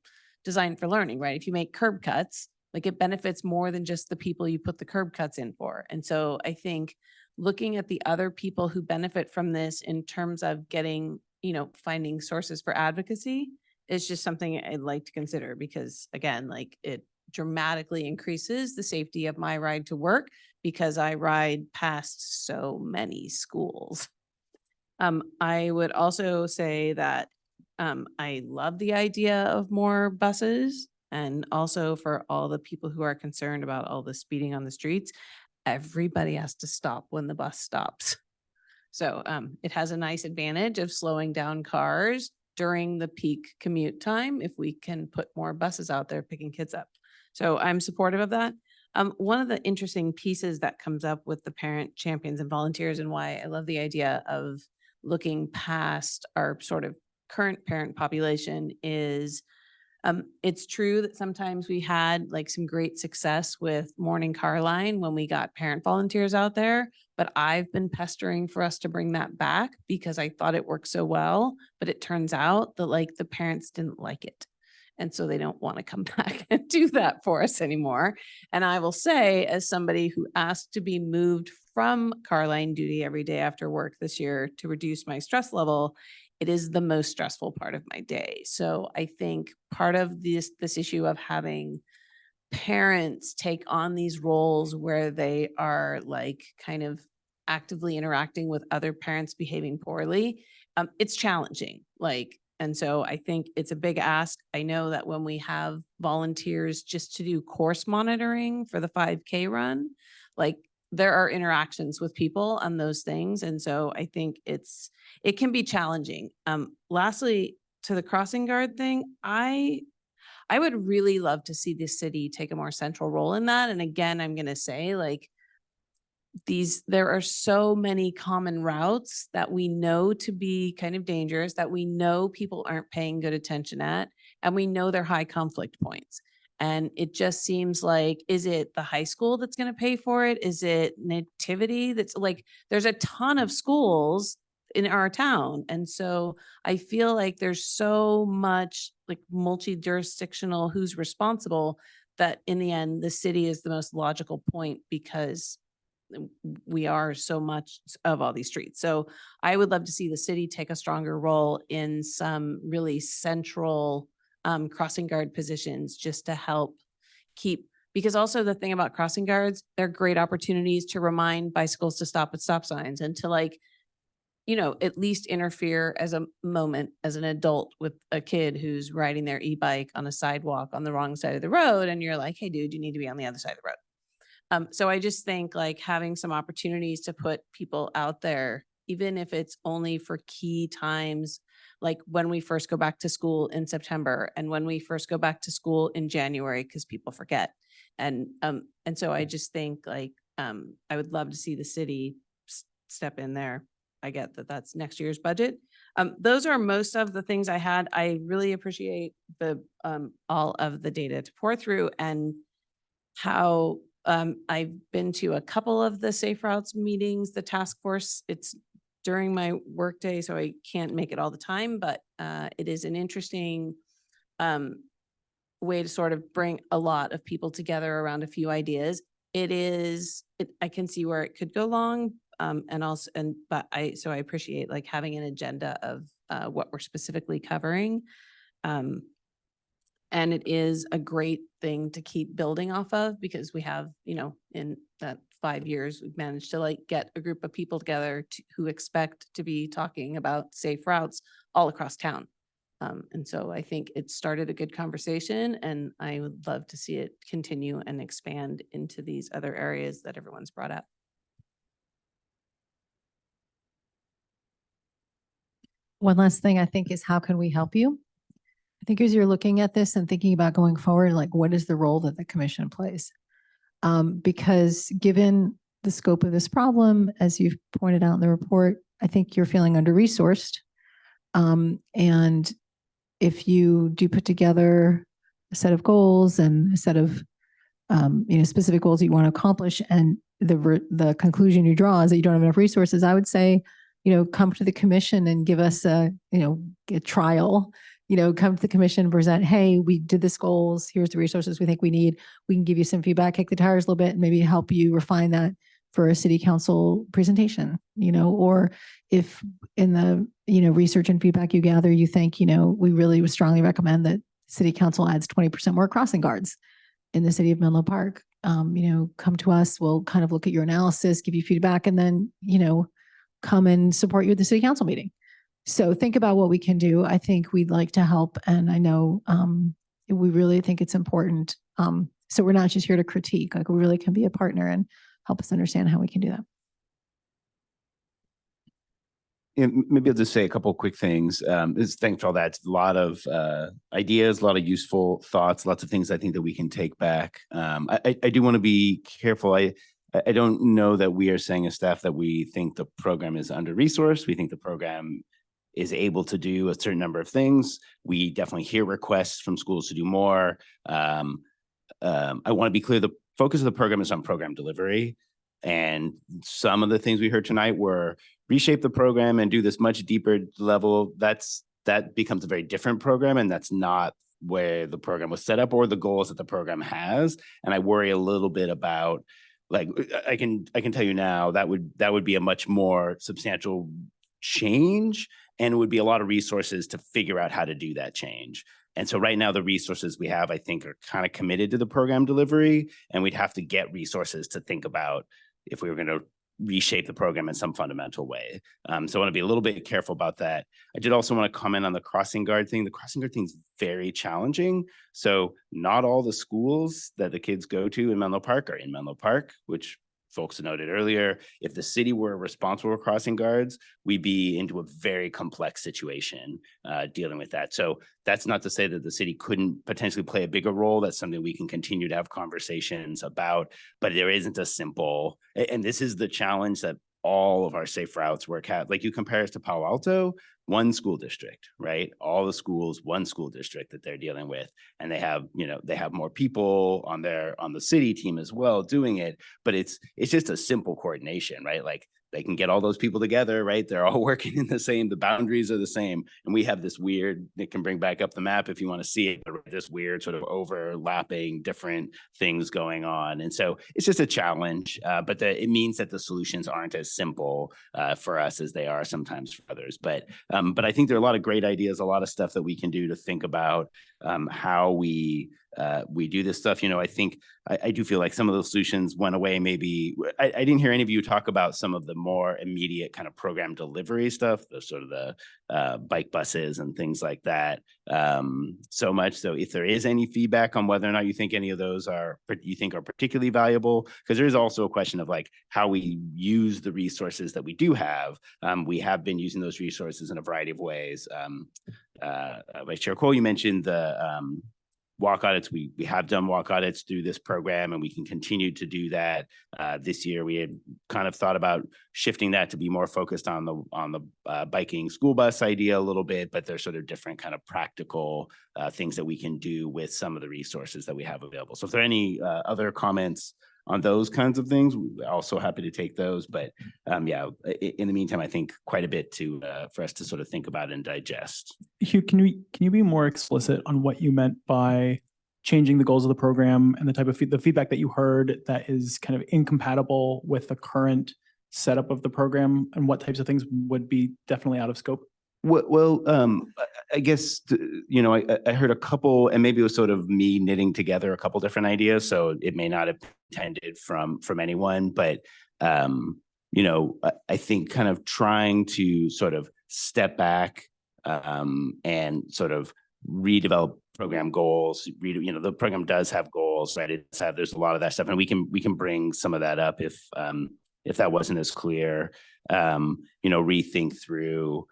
design for learning, right? If you make curb cuts, like, it benefits more than just the people you put the curb cuts in for. And so I think looking at the other people who benefit from this in terms of getting, finding sources for advocacy is just something I'd like to consider, because again, like, it dramatically increases the safety of my ride to work because I ride past so many schools. I would also say that I love the idea of more buses, and also for all the people who are concerned about all the speeding on the streets, everybody has to stop when the bus stops. So it has a nice advantage of slowing down cars during the peak commute time if we can put more buses out there picking kids up. So I'm supportive of that. One of the interesting pieces that comes up with the parent champions and volunteers, and why I love the idea of looking past our sort of current parent population, is it's true that sometimes we had like some great success with Morning Car Line when we got parent volunteers out there, but I've been pestering for us to bring that back because I thought it worked so well, but it turns out that, like, the parents didn't like it. And so they don't want to come back and do that for us anymore. And I will say, as somebody who asked to be moved from car line duty every day after work this year to reduce my stress level, it is the most stressful part of my day. So I think part of this issue of having parents take on these roles where they are like kind of actively interacting with other parents behaving poorly, it's challenging. Like, and so I think it's a big ask. I know that when we have volunteers just to do course monitoring for the 5K run, like, there are interactions with people on those things. And so I think it can be challenging. Lastly, to the crossing guard thing, I would really love to see the city take a more central role in that. And again, I'm going to say, like, there are so many common routes that we know to be kind of dangerous, that we know people aren't paying good attention at, and we know they're high conflict points. And it just seems like, is it the high school that's going to pay for it? Is it Nativity? That's like, there's a ton of schools in our town. And so I feel like there's so much like multi-jurisdictional who's responsible, that in the end, the city is the most logical point because we are so much of all these streets. So I would love to see the city take a stronger role in some really central crossing guard positions, just to help keep, because also the thing about crossing guards, they're great opportunities to remind bicycles to stop at stop signs and to like at least interfere as a moment as an adult with a kid who's riding their e-bike on a sidewalk on the wrong side of the road. And you're like, hey, dude, you need to be on the other side of the road. So I just think like having some opportunities to put people out there, even if it's only for key times, like when we first go back to school in September and when we first go back to school in January, because people forget. And so I just think like, I would love to see the city step in there. I get that that's next year's budget. Those are most of the things I had. I really appreciate the all of the data to pour through and how I've been to a couple of the Safe Routes meetings, the task force. It's during my workday, so I can't make it all the time, but it is an interesting way to sort of bring a lot of people together around a few ideas. I can see where it could go long. But I appreciate like having an agenda of what we're specifically covering. And it is a great thing to keep building off of because we have, in that 5 years, we've managed to like get a group of people together who expect to be talking about safe routes all across town. And so I think it started a good conversation and I would love to see it continue and expand into these other areas that everyone's brought up. One last thing I think is how can we help you? I think as you're looking at this and thinking about going forward, like what is the role that the commission plays? Because given the scope of this problem, as you've pointed out in the report, I think you're feeling under-resourced. And if you do put together a set of goals and a set of specific goals that you want to accomplish, and the conclusion you draw is that you don't have enough resources, I would say, come to the commission and give us a trial. Come to the commission and present, hey, we did this goals. Here's the resources we think we need. We can give you some feedback, kick the tires a little bit, and maybe help you refine that for a city council presentation, or if in the, research and feedback you gather, you think, we really would strongly recommend that city council adds 20% more crossing guards in the city of Menlo Park. Come to us, we'll kind of look at your analysis, give you feedback, and then, come and support you at the city council meeting. So think about what we can do. I think we'd like to help. And I know we really think it's important. So we're not just here to critique, like we really can be a partner and help us understand how we can do that. Yeah, maybe I'll just say a couple of quick things. Thanks for all that. It's a lot of ideas, a lot of useful thoughts, lots of things I think that we can take back. I do want to be careful. I don't know that we are saying as staff that we think the program is under-resourced. We think the program is able to do a certain number of things. We definitely hear requests from schools to do more. I want to be clear, the focus of the program is on program delivery. And some of the things we heard tonight were reshape the program and do this much deeper level. That becomes a very different program, and that's not where the program was set up or the goals that the program has. And I worry a little bit about, like, I can tell you now that would be a much more substantial change, and it would be a lot of resources to figure out how to do that change. And so right now, the resources we have, I think, are kind of committed to the program delivery, and we'd have to get resources to think about if we were going to reshape the program in some fundamental way. So I want to be a little bit careful about that. I did also want to comment on the crossing guard thing. The crossing guard thing is very challenging. So not all the schools that the kids go to in Menlo Park are in Menlo Park, which folks noted earlier. If the city were responsible for crossing guards, we'd be into a very complex situation dealing with that. So that's not to say that the city couldn't potentially play a bigger role. That's something we can continue to have conversations about, but there isn't a simple, and this is the challenge that all of our safe routes work at. Like, you compare us to Palo Alto, one school district, right? All the schools, one school district that they're dealing with. And they have, they have more people on the city team as well doing it, but it's just a simple coordination, right? Like, they can get all those people together, right? They're all working in the boundaries are the same. And we have this weird, it can bring back up the map if you want to see it, but this weird sort of overlapping different things going on. And so it's just a challenge, but it means that the solutions aren't as simple for us as they are sometimes for others. But I think there are a lot of great ideas, a lot of stuff that we can do to think about how we we do this stuff. I think I do feel like some of those solutions went away. Maybe I didn't hear any of you talk about some of the more immediate kind of program delivery stuff, the sort of the bike buses and things like that. So much. So if there is any feedback on whether or not you think any of those are particularly valuable, because there is also a question of like how we use the resources that we do have. We have been using those resources in a variety of ways. Vice Chair Cole, you mentioned the walk audits. We have done walk audits through this program, and we can continue to do that. This year, we had kind of thought about shifting that to be more focused on the biking school bus idea a little bit, but there's sort of different kind of practical things that we can do with some of the resources that we have available. So if there are any other comments on those kinds of things, we're also happy to take those. But yeah, in the meantime, I think quite a bit for us to sort of think about and digest. Hugh, can you be more explicit on what you meant by changing the goals of the program and the type of the feedback that you heard that is kind of incompatible with the current setup of the program, and what types of things would be definitely out of scope? Well, I guess, I heard a couple, and maybe it was sort of me knitting together a couple different ideas, so it may not have intended from anyone, but, I think kind of trying to sort of step back and sort of redevelop program goals. The program does have goals, right? There's a lot of that stuff, and we can bring some of that up if that wasn't as clear. Rethink through,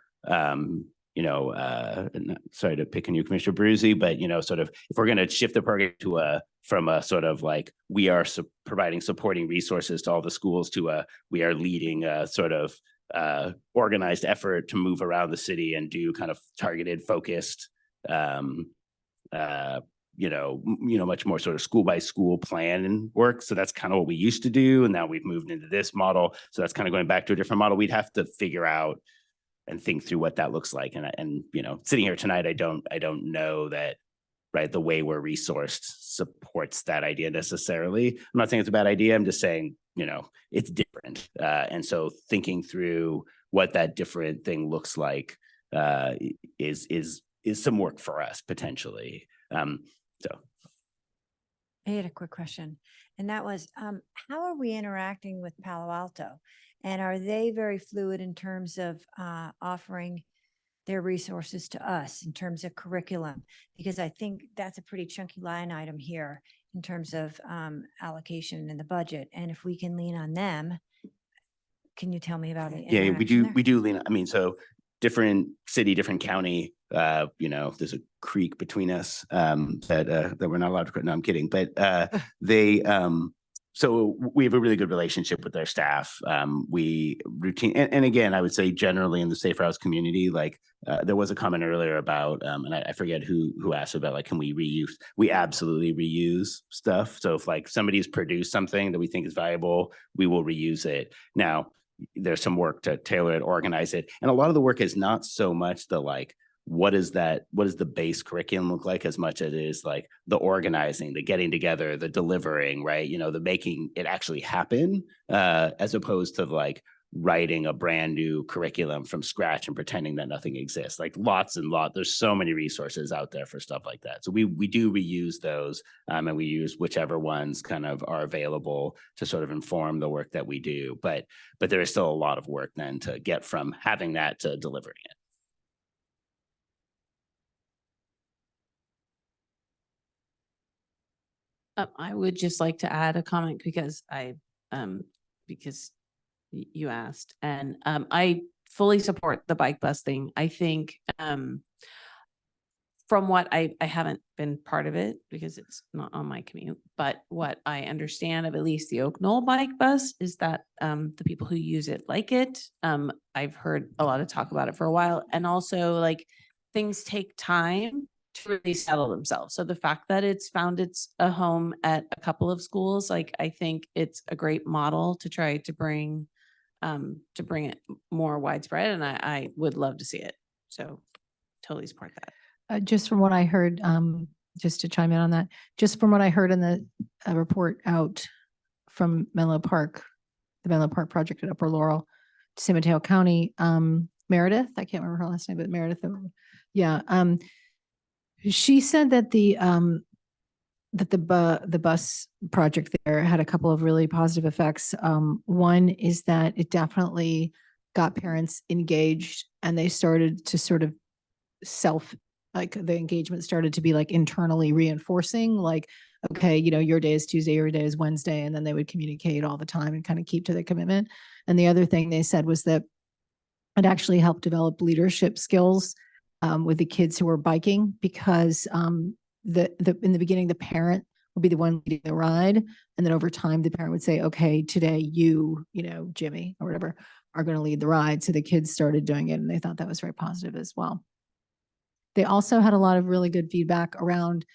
sorry to pick on you, Commissioner Bruzzi, but sort of if we're going to shift the program from a sort of like we are providing supporting resources to all the schools to we are leading a sort of organized effort to move around the city and do kind of targeted, focused, much more sort of school by school plan and work. So that's kind of what we used to do, and now we've moved into this model. So that's kind of going back to a different model. We'd have to figure out and think through what that looks like. And sitting here tonight, I don't know that, right, the way we're resourced supports that idea necessarily. I'm not saying it's a bad idea. I'm just saying, it's different. And so thinking through what that different thing looks like is some work for us potentially. So. I had a quick question, and that was, how are we interacting with Palo Alto? And are they very fluid in terms of offering their resources to us in terms of curriculum? Because I think that's a pretty chunky line item here in terms of allocation in the budget. And if we can lean on them, can you tell me about it? Yeah, we do lean. I mean, so different city, different county. There's a creek between us that we're not allowed to. No, I'm kidding. But they. So we have a really good relationship with their staff. We routine, and again, I would say generally in the Safe Routes community, like there was a comment earlier about, and I forget who asked about, like, can we reuse? We absolutely reuse stuff. So if like somebody's produced something that we think is valuable, we will reuse it. Now, there's some work to tailor it, organize it. And a lot of the work is not so much the like, what does the base curriculum look like, as much as it is like the organizing, the getting together, the delivering, right? The making it actually happen, as opposed to like writing a brand new curriculum from scratch and pretending that nothing exists. Like there's so many resources out there for stuff like that. So we do reuse those, and we use whichever ones kind of are available to sort of inform the work that we do. But there is still a lot of work then to get from having that to delivering it. I would just like to add a comment because you asked, and I fully support the bike bus thing. I think from what I haven't been part of it because it's not on my commute, but what I understand of at least the Oak Knoll bike bus is that the people who use it like it. I've heard a lot of talk about it for a while, and also like things take time to really settle themselves. So the fact that it's found a home at a couple of schools, like I think it's a great model to try to bring it more widespread, and I would love to see it. So totally support that. Just from what I heard, just to chime in on that, just from what I heard in the report out from Menlo Park, the Menlo Park project at Upper Laurel, San Mateo County, Meredith, I can't remember her last name, but Meredith, yeah. She said that that the bus project there had a couple of really positive effects. One is that it definitely got parents engaged, and they started to sort of like the engagement started to be like internally reinforcing, like, okay, your day is Tuesday, your day is Wednesday, and then they would communicate all the time and kind of keep to the commitment. And the other thing they said was that it actually helped develop leadership skills with the kids who were biking, because in the beginning, the parent would be the one leading the ride. And then over time, the parent would say, okay, today Jimmy or whatever, are going to lead the ride. So the kids started doing it, and they thought that was very positive as well. They also had a lot of really good feedback around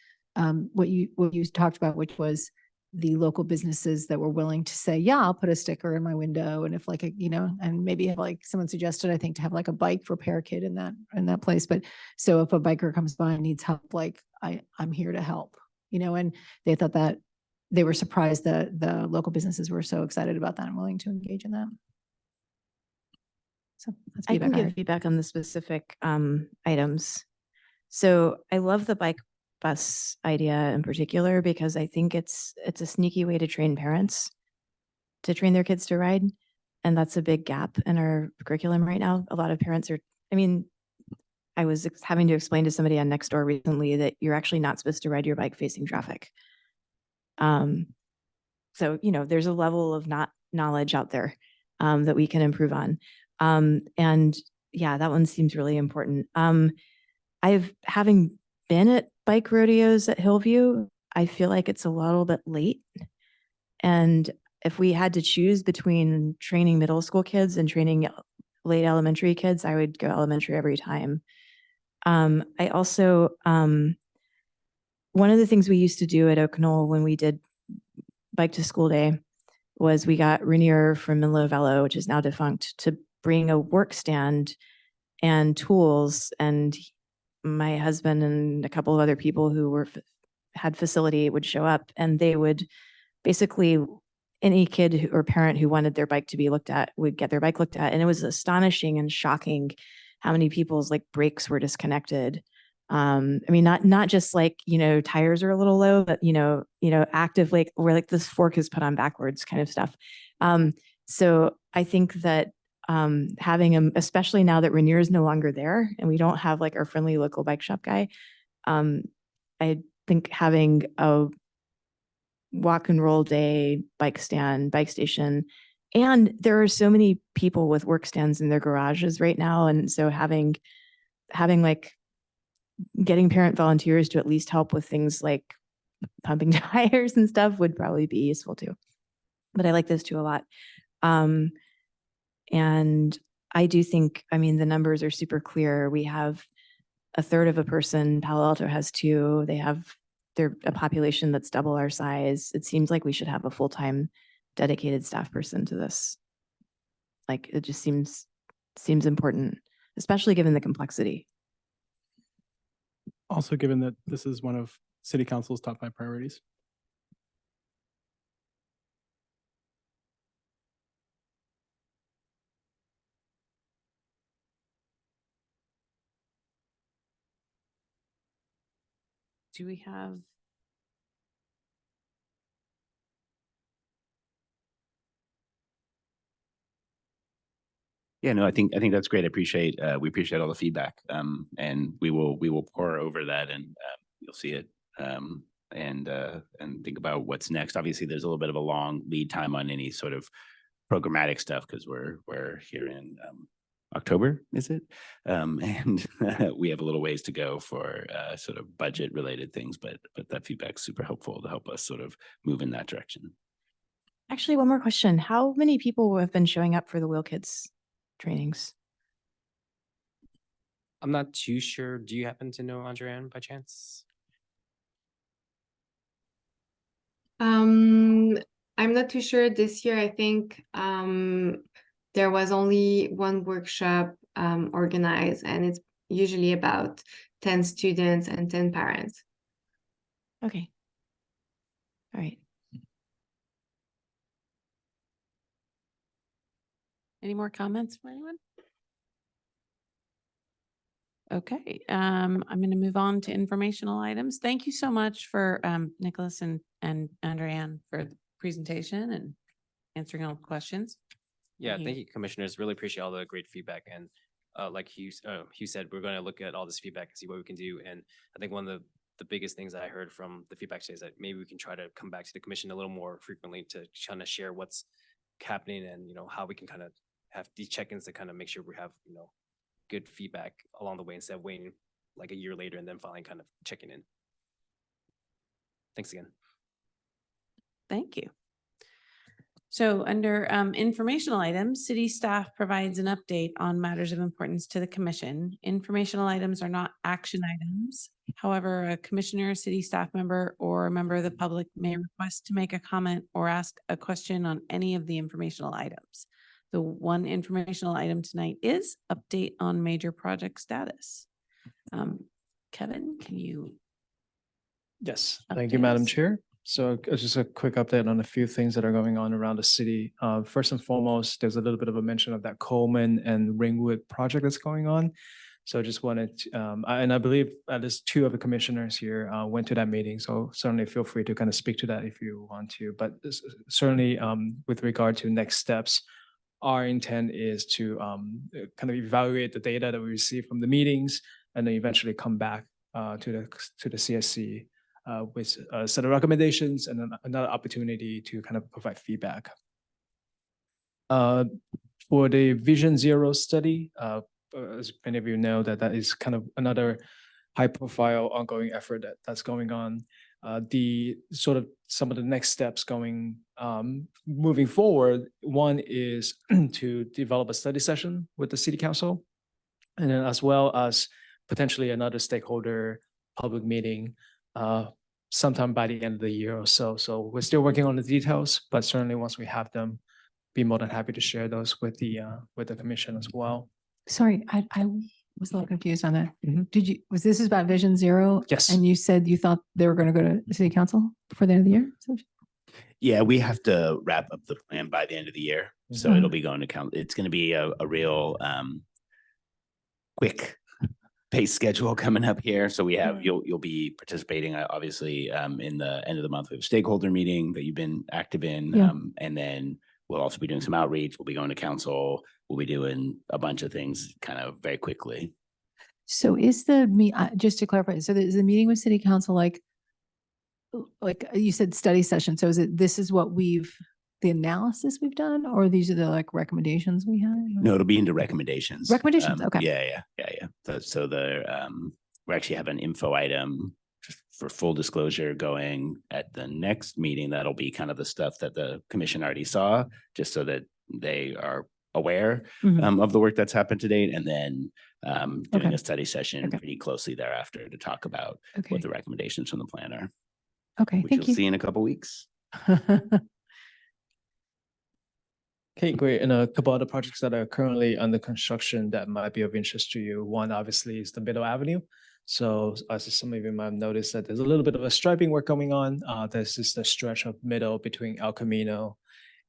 what you talked about, which was the local businesses that were willing to say, yeah, I'll put a sticker in my window. And if and maybe like someone suggested, I think, to have like a bike repair kit in that place. But so if a biker comes by and needs help, like I'm here to help, and they thought that they were surprised that the local businesses were so excited about that and willing to engage in that. So that's I can feedback. give feedback on the specific items. So I love the bike bus idea in particular, because I think it's a sneaky way to train parents to train their kids to ride. And that's a big gap in our curriculum right now. A lot of parents I was having to explain to somebody on Nextdoor recently that you're actually not supposed to ride your bike facing traffic. So, there's a level of knowledge out there that we can improve on. And yeah, that one seems really important. Having been at bike rodeos at Hillview, I feel like it's a little bit late. And if we had to choose between training middle school kids and training late elementary kids, I would go elementary every time. I also, one of the things we used to do at Oak Knoll when we did Bike to School Day was we got Rainier from Menlo Velo, which is now defunct, to bring a work stand and tools, and my husband and a couple of other people who had facility would show up, and they would basically, any kid or parent who wanted their bike to be looked at would get their bike looked at. And it was astonishing and shocking how many people's brakes were disconnected. Not just tires are a little low, but active, where this fork is put on backwards kind of stuff. So I think that having them, especially now that Rainier is no longer there and we don't have our friendly local bike shop guy, I think having a walk and roll day, bike stand, bike station, and there are so many people with work stands in their garages right now, and so having getting parent volunteers to at least help with things like pumping tires and stuff would probably be useful too. But I like those two a lot. And I do think, the numbers are super clear. We have a third of a person. Palo Alto has 2. They're a population that's double our size. It seems like we should have a full-time dedicated staff person to this. It just seems important, especially given the complexity. Also, given that this is one of City Council's top 5 priorities. Do we have? Yeah, no, I think that's great. We appreciate all the feedback. And we will pour over that, and you'll see it. And think about what's next. Obviously, there's a little bit of a long lead time on any sort of programmatic stuff, because we're here in October, is it? And we have a little ways to go for sort of budget related things, but that feedback's super helpful to help us sort of move in that direction. Actually, one more question. How many people have been showing up for the Wheel Kids trainings? I'm not too sure. Do you happen to know, Andreanne, by chance? I'm not too sure this year. I think there was only one workshop organized, and it's usually about 10 students and 10 parents. Okay. All right. Any more comments from anyone? Okay, I'm going to move on to informational items. Thank you so much for Nicholas and Andreanne for the presentation and answering all the questions. Yeah, Thank thank you, commissioners. Really appreciate all the great feedback. And like Hugh said, we're going to look at all this feedback and see what we can do. And I think one of the biggest things that I heard from the feedback today is that maybe we can try to come back to the commission a little more frequently to kind of share what's happening and, how we can kind of have these check-ins to kind of make sure we have, good feedback along the way instead of waiting like a year later and then finally kind of checking in. Thanks again. Thank you. So under informational items, city staff provides an update on matters of importance to the commission. Informational items are not action items. However, a commissioner, city staff member, or a member of the public may request to make a comment or ask a question on any of the informational items. The one informational item tonight is update on major project status. Kevin, can you? Yes, thank you, Madam Updates. Chair. So just a quick update on a few things that are going on around the city. First and foremost, there's a little bit of a mention of that Coleman and Ringwood project that's going on. So I just wanted to, and I believe at least two of the commissioners here went to that meeting. So certainly feel free to kind of speak to that if you want to. But certainly with regard to next steps, our intent is to kind of evaluate the data that we receive from the meetings and then eventually come back to the CSC with a set of recommendations and then another opportunity to kind of provide feedback. For the Vision Zero study, as many of you know, that is kind of another high-profile ongoing effort that's going on. The sort of some of the next steps going moving forward. One is to develop a study session with the city council, and then as well as potentially another stakeholder public meeting sometime by the end of the year or so. So we're still working on the details, but certainly once we have them, be more than happy to share those with the commission as well. Sorry, I was a little confused on that. Mhm. Was this is about Vision Zero? Yes. And you said you thought they were going to go to the city council before the end of the year? Yeah, we have to wrap up the plan by the end of the year. So Mhm. it'll be going to count. It's going to be a real quick pace schedule coming up here. So we have, you'll be participating obviously in the end of the month. We have a stakeholder meeting that you've been active in. Yeah. And then we'll also be doing some outreach. We'll be going to council. We'll be doing a bunch of things kind of very quickly. So is just to clarify, so is the meeting with city council like you said study session? So this is what the analysis we've done, or these are the like recommendations we have? No, it'll be into recommendations. Recommendations, okay. Yeah. So we actually have an info item just for full disclosure going at the next meeting. That'll be kind of the stuff that the commission already saw, just so that they are aware Mhm. of the work that's happened to date, and then doing Okay. a study session Okay. pretty closely thereafter to talk about Okay. what the recommendations from the plan are, Okay, which thank you'll see in a couple weeks. Okay, great. And a couple other projects that are currently under construction that might be of interest to you. One obviously is the Middle Avenue. So as some of you might have noticed that there's a little bit of a striping work going on. This is the stretch of middle between El Camino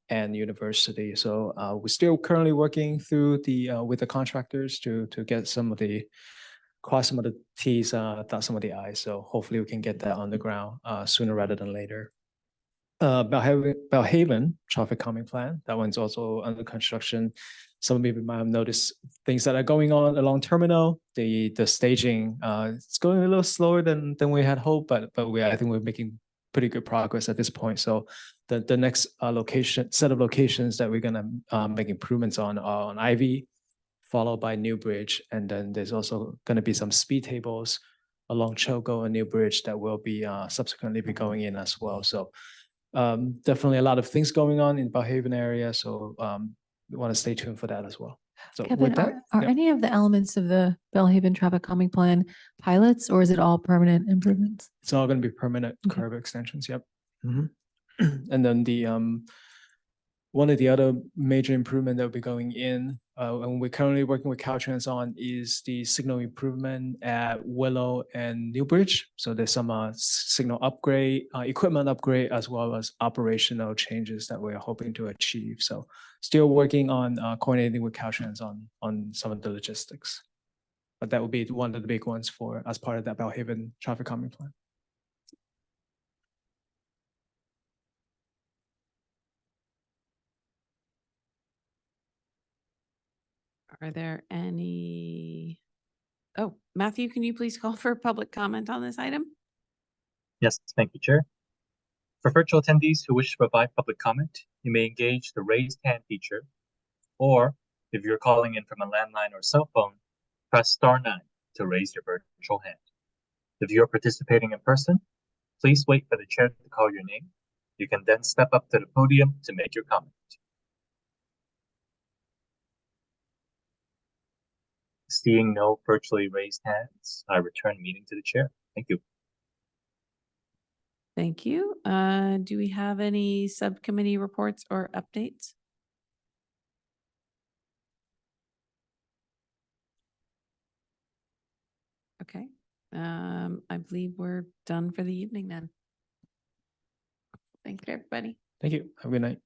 and University. So we're still currently working through with the contractors to get cross some of the T's, dot some of the I's. So hopefully we can get that on the ground sooner rather than later. Belhaven traffic calming plan. That one's also under construction. Some of you might have noticed things that are going on along terminal. The staging, it's going a little slower than we had hoped, but I think we're making pretty good progress at this point. So the next set of locations that we're gonna make improvements on are on Ivy, followed by New Bridge, and then there's also gonna be some speed tables along Choco and New Bridge that will be subsequently be going in as well. So definitely a lot of things going on in Belhaven area. So we want to stay tuned for that as well. So Kevin, with that, are yep. any of the elements of the Belhaven traffic calming plan pilots, or is it all permanent improvements? It's all going to be permanent Okay. curb extensions. Yep. And then one of the other major improvement that will be going in, and we're currently working with Caltrans on, is the signal improvement at Willow and Newbridge. So there's some signal upgrade, equipment upgrade, as well as operational changes that we're hoping to achieve. So still working on coordinating with Caltrans on some of the logistics. But that would be one of the big ones for as part of that Bellhaven traffic calming plan. Are there any? Oh, Matthew, can you please call for public comment on this item? Yes, thank you, Chair. For virtual attendees who wish to provide public comment, you may engage the raised hand feature, or if you're calling in from a landline or cell phone, press star 9 to raise your virtual hand. If you are participating in person, please wait for the chair to call your name. You can then step up to the podium to make your comment. Seeing no virtually raised hands, I return meeting to the chair. Thank you. Thank you. Do we have any subcommittee reports or updates? Okay, I believe we're done for the evening then. Thank you, everybody. Thank you. Have a good night.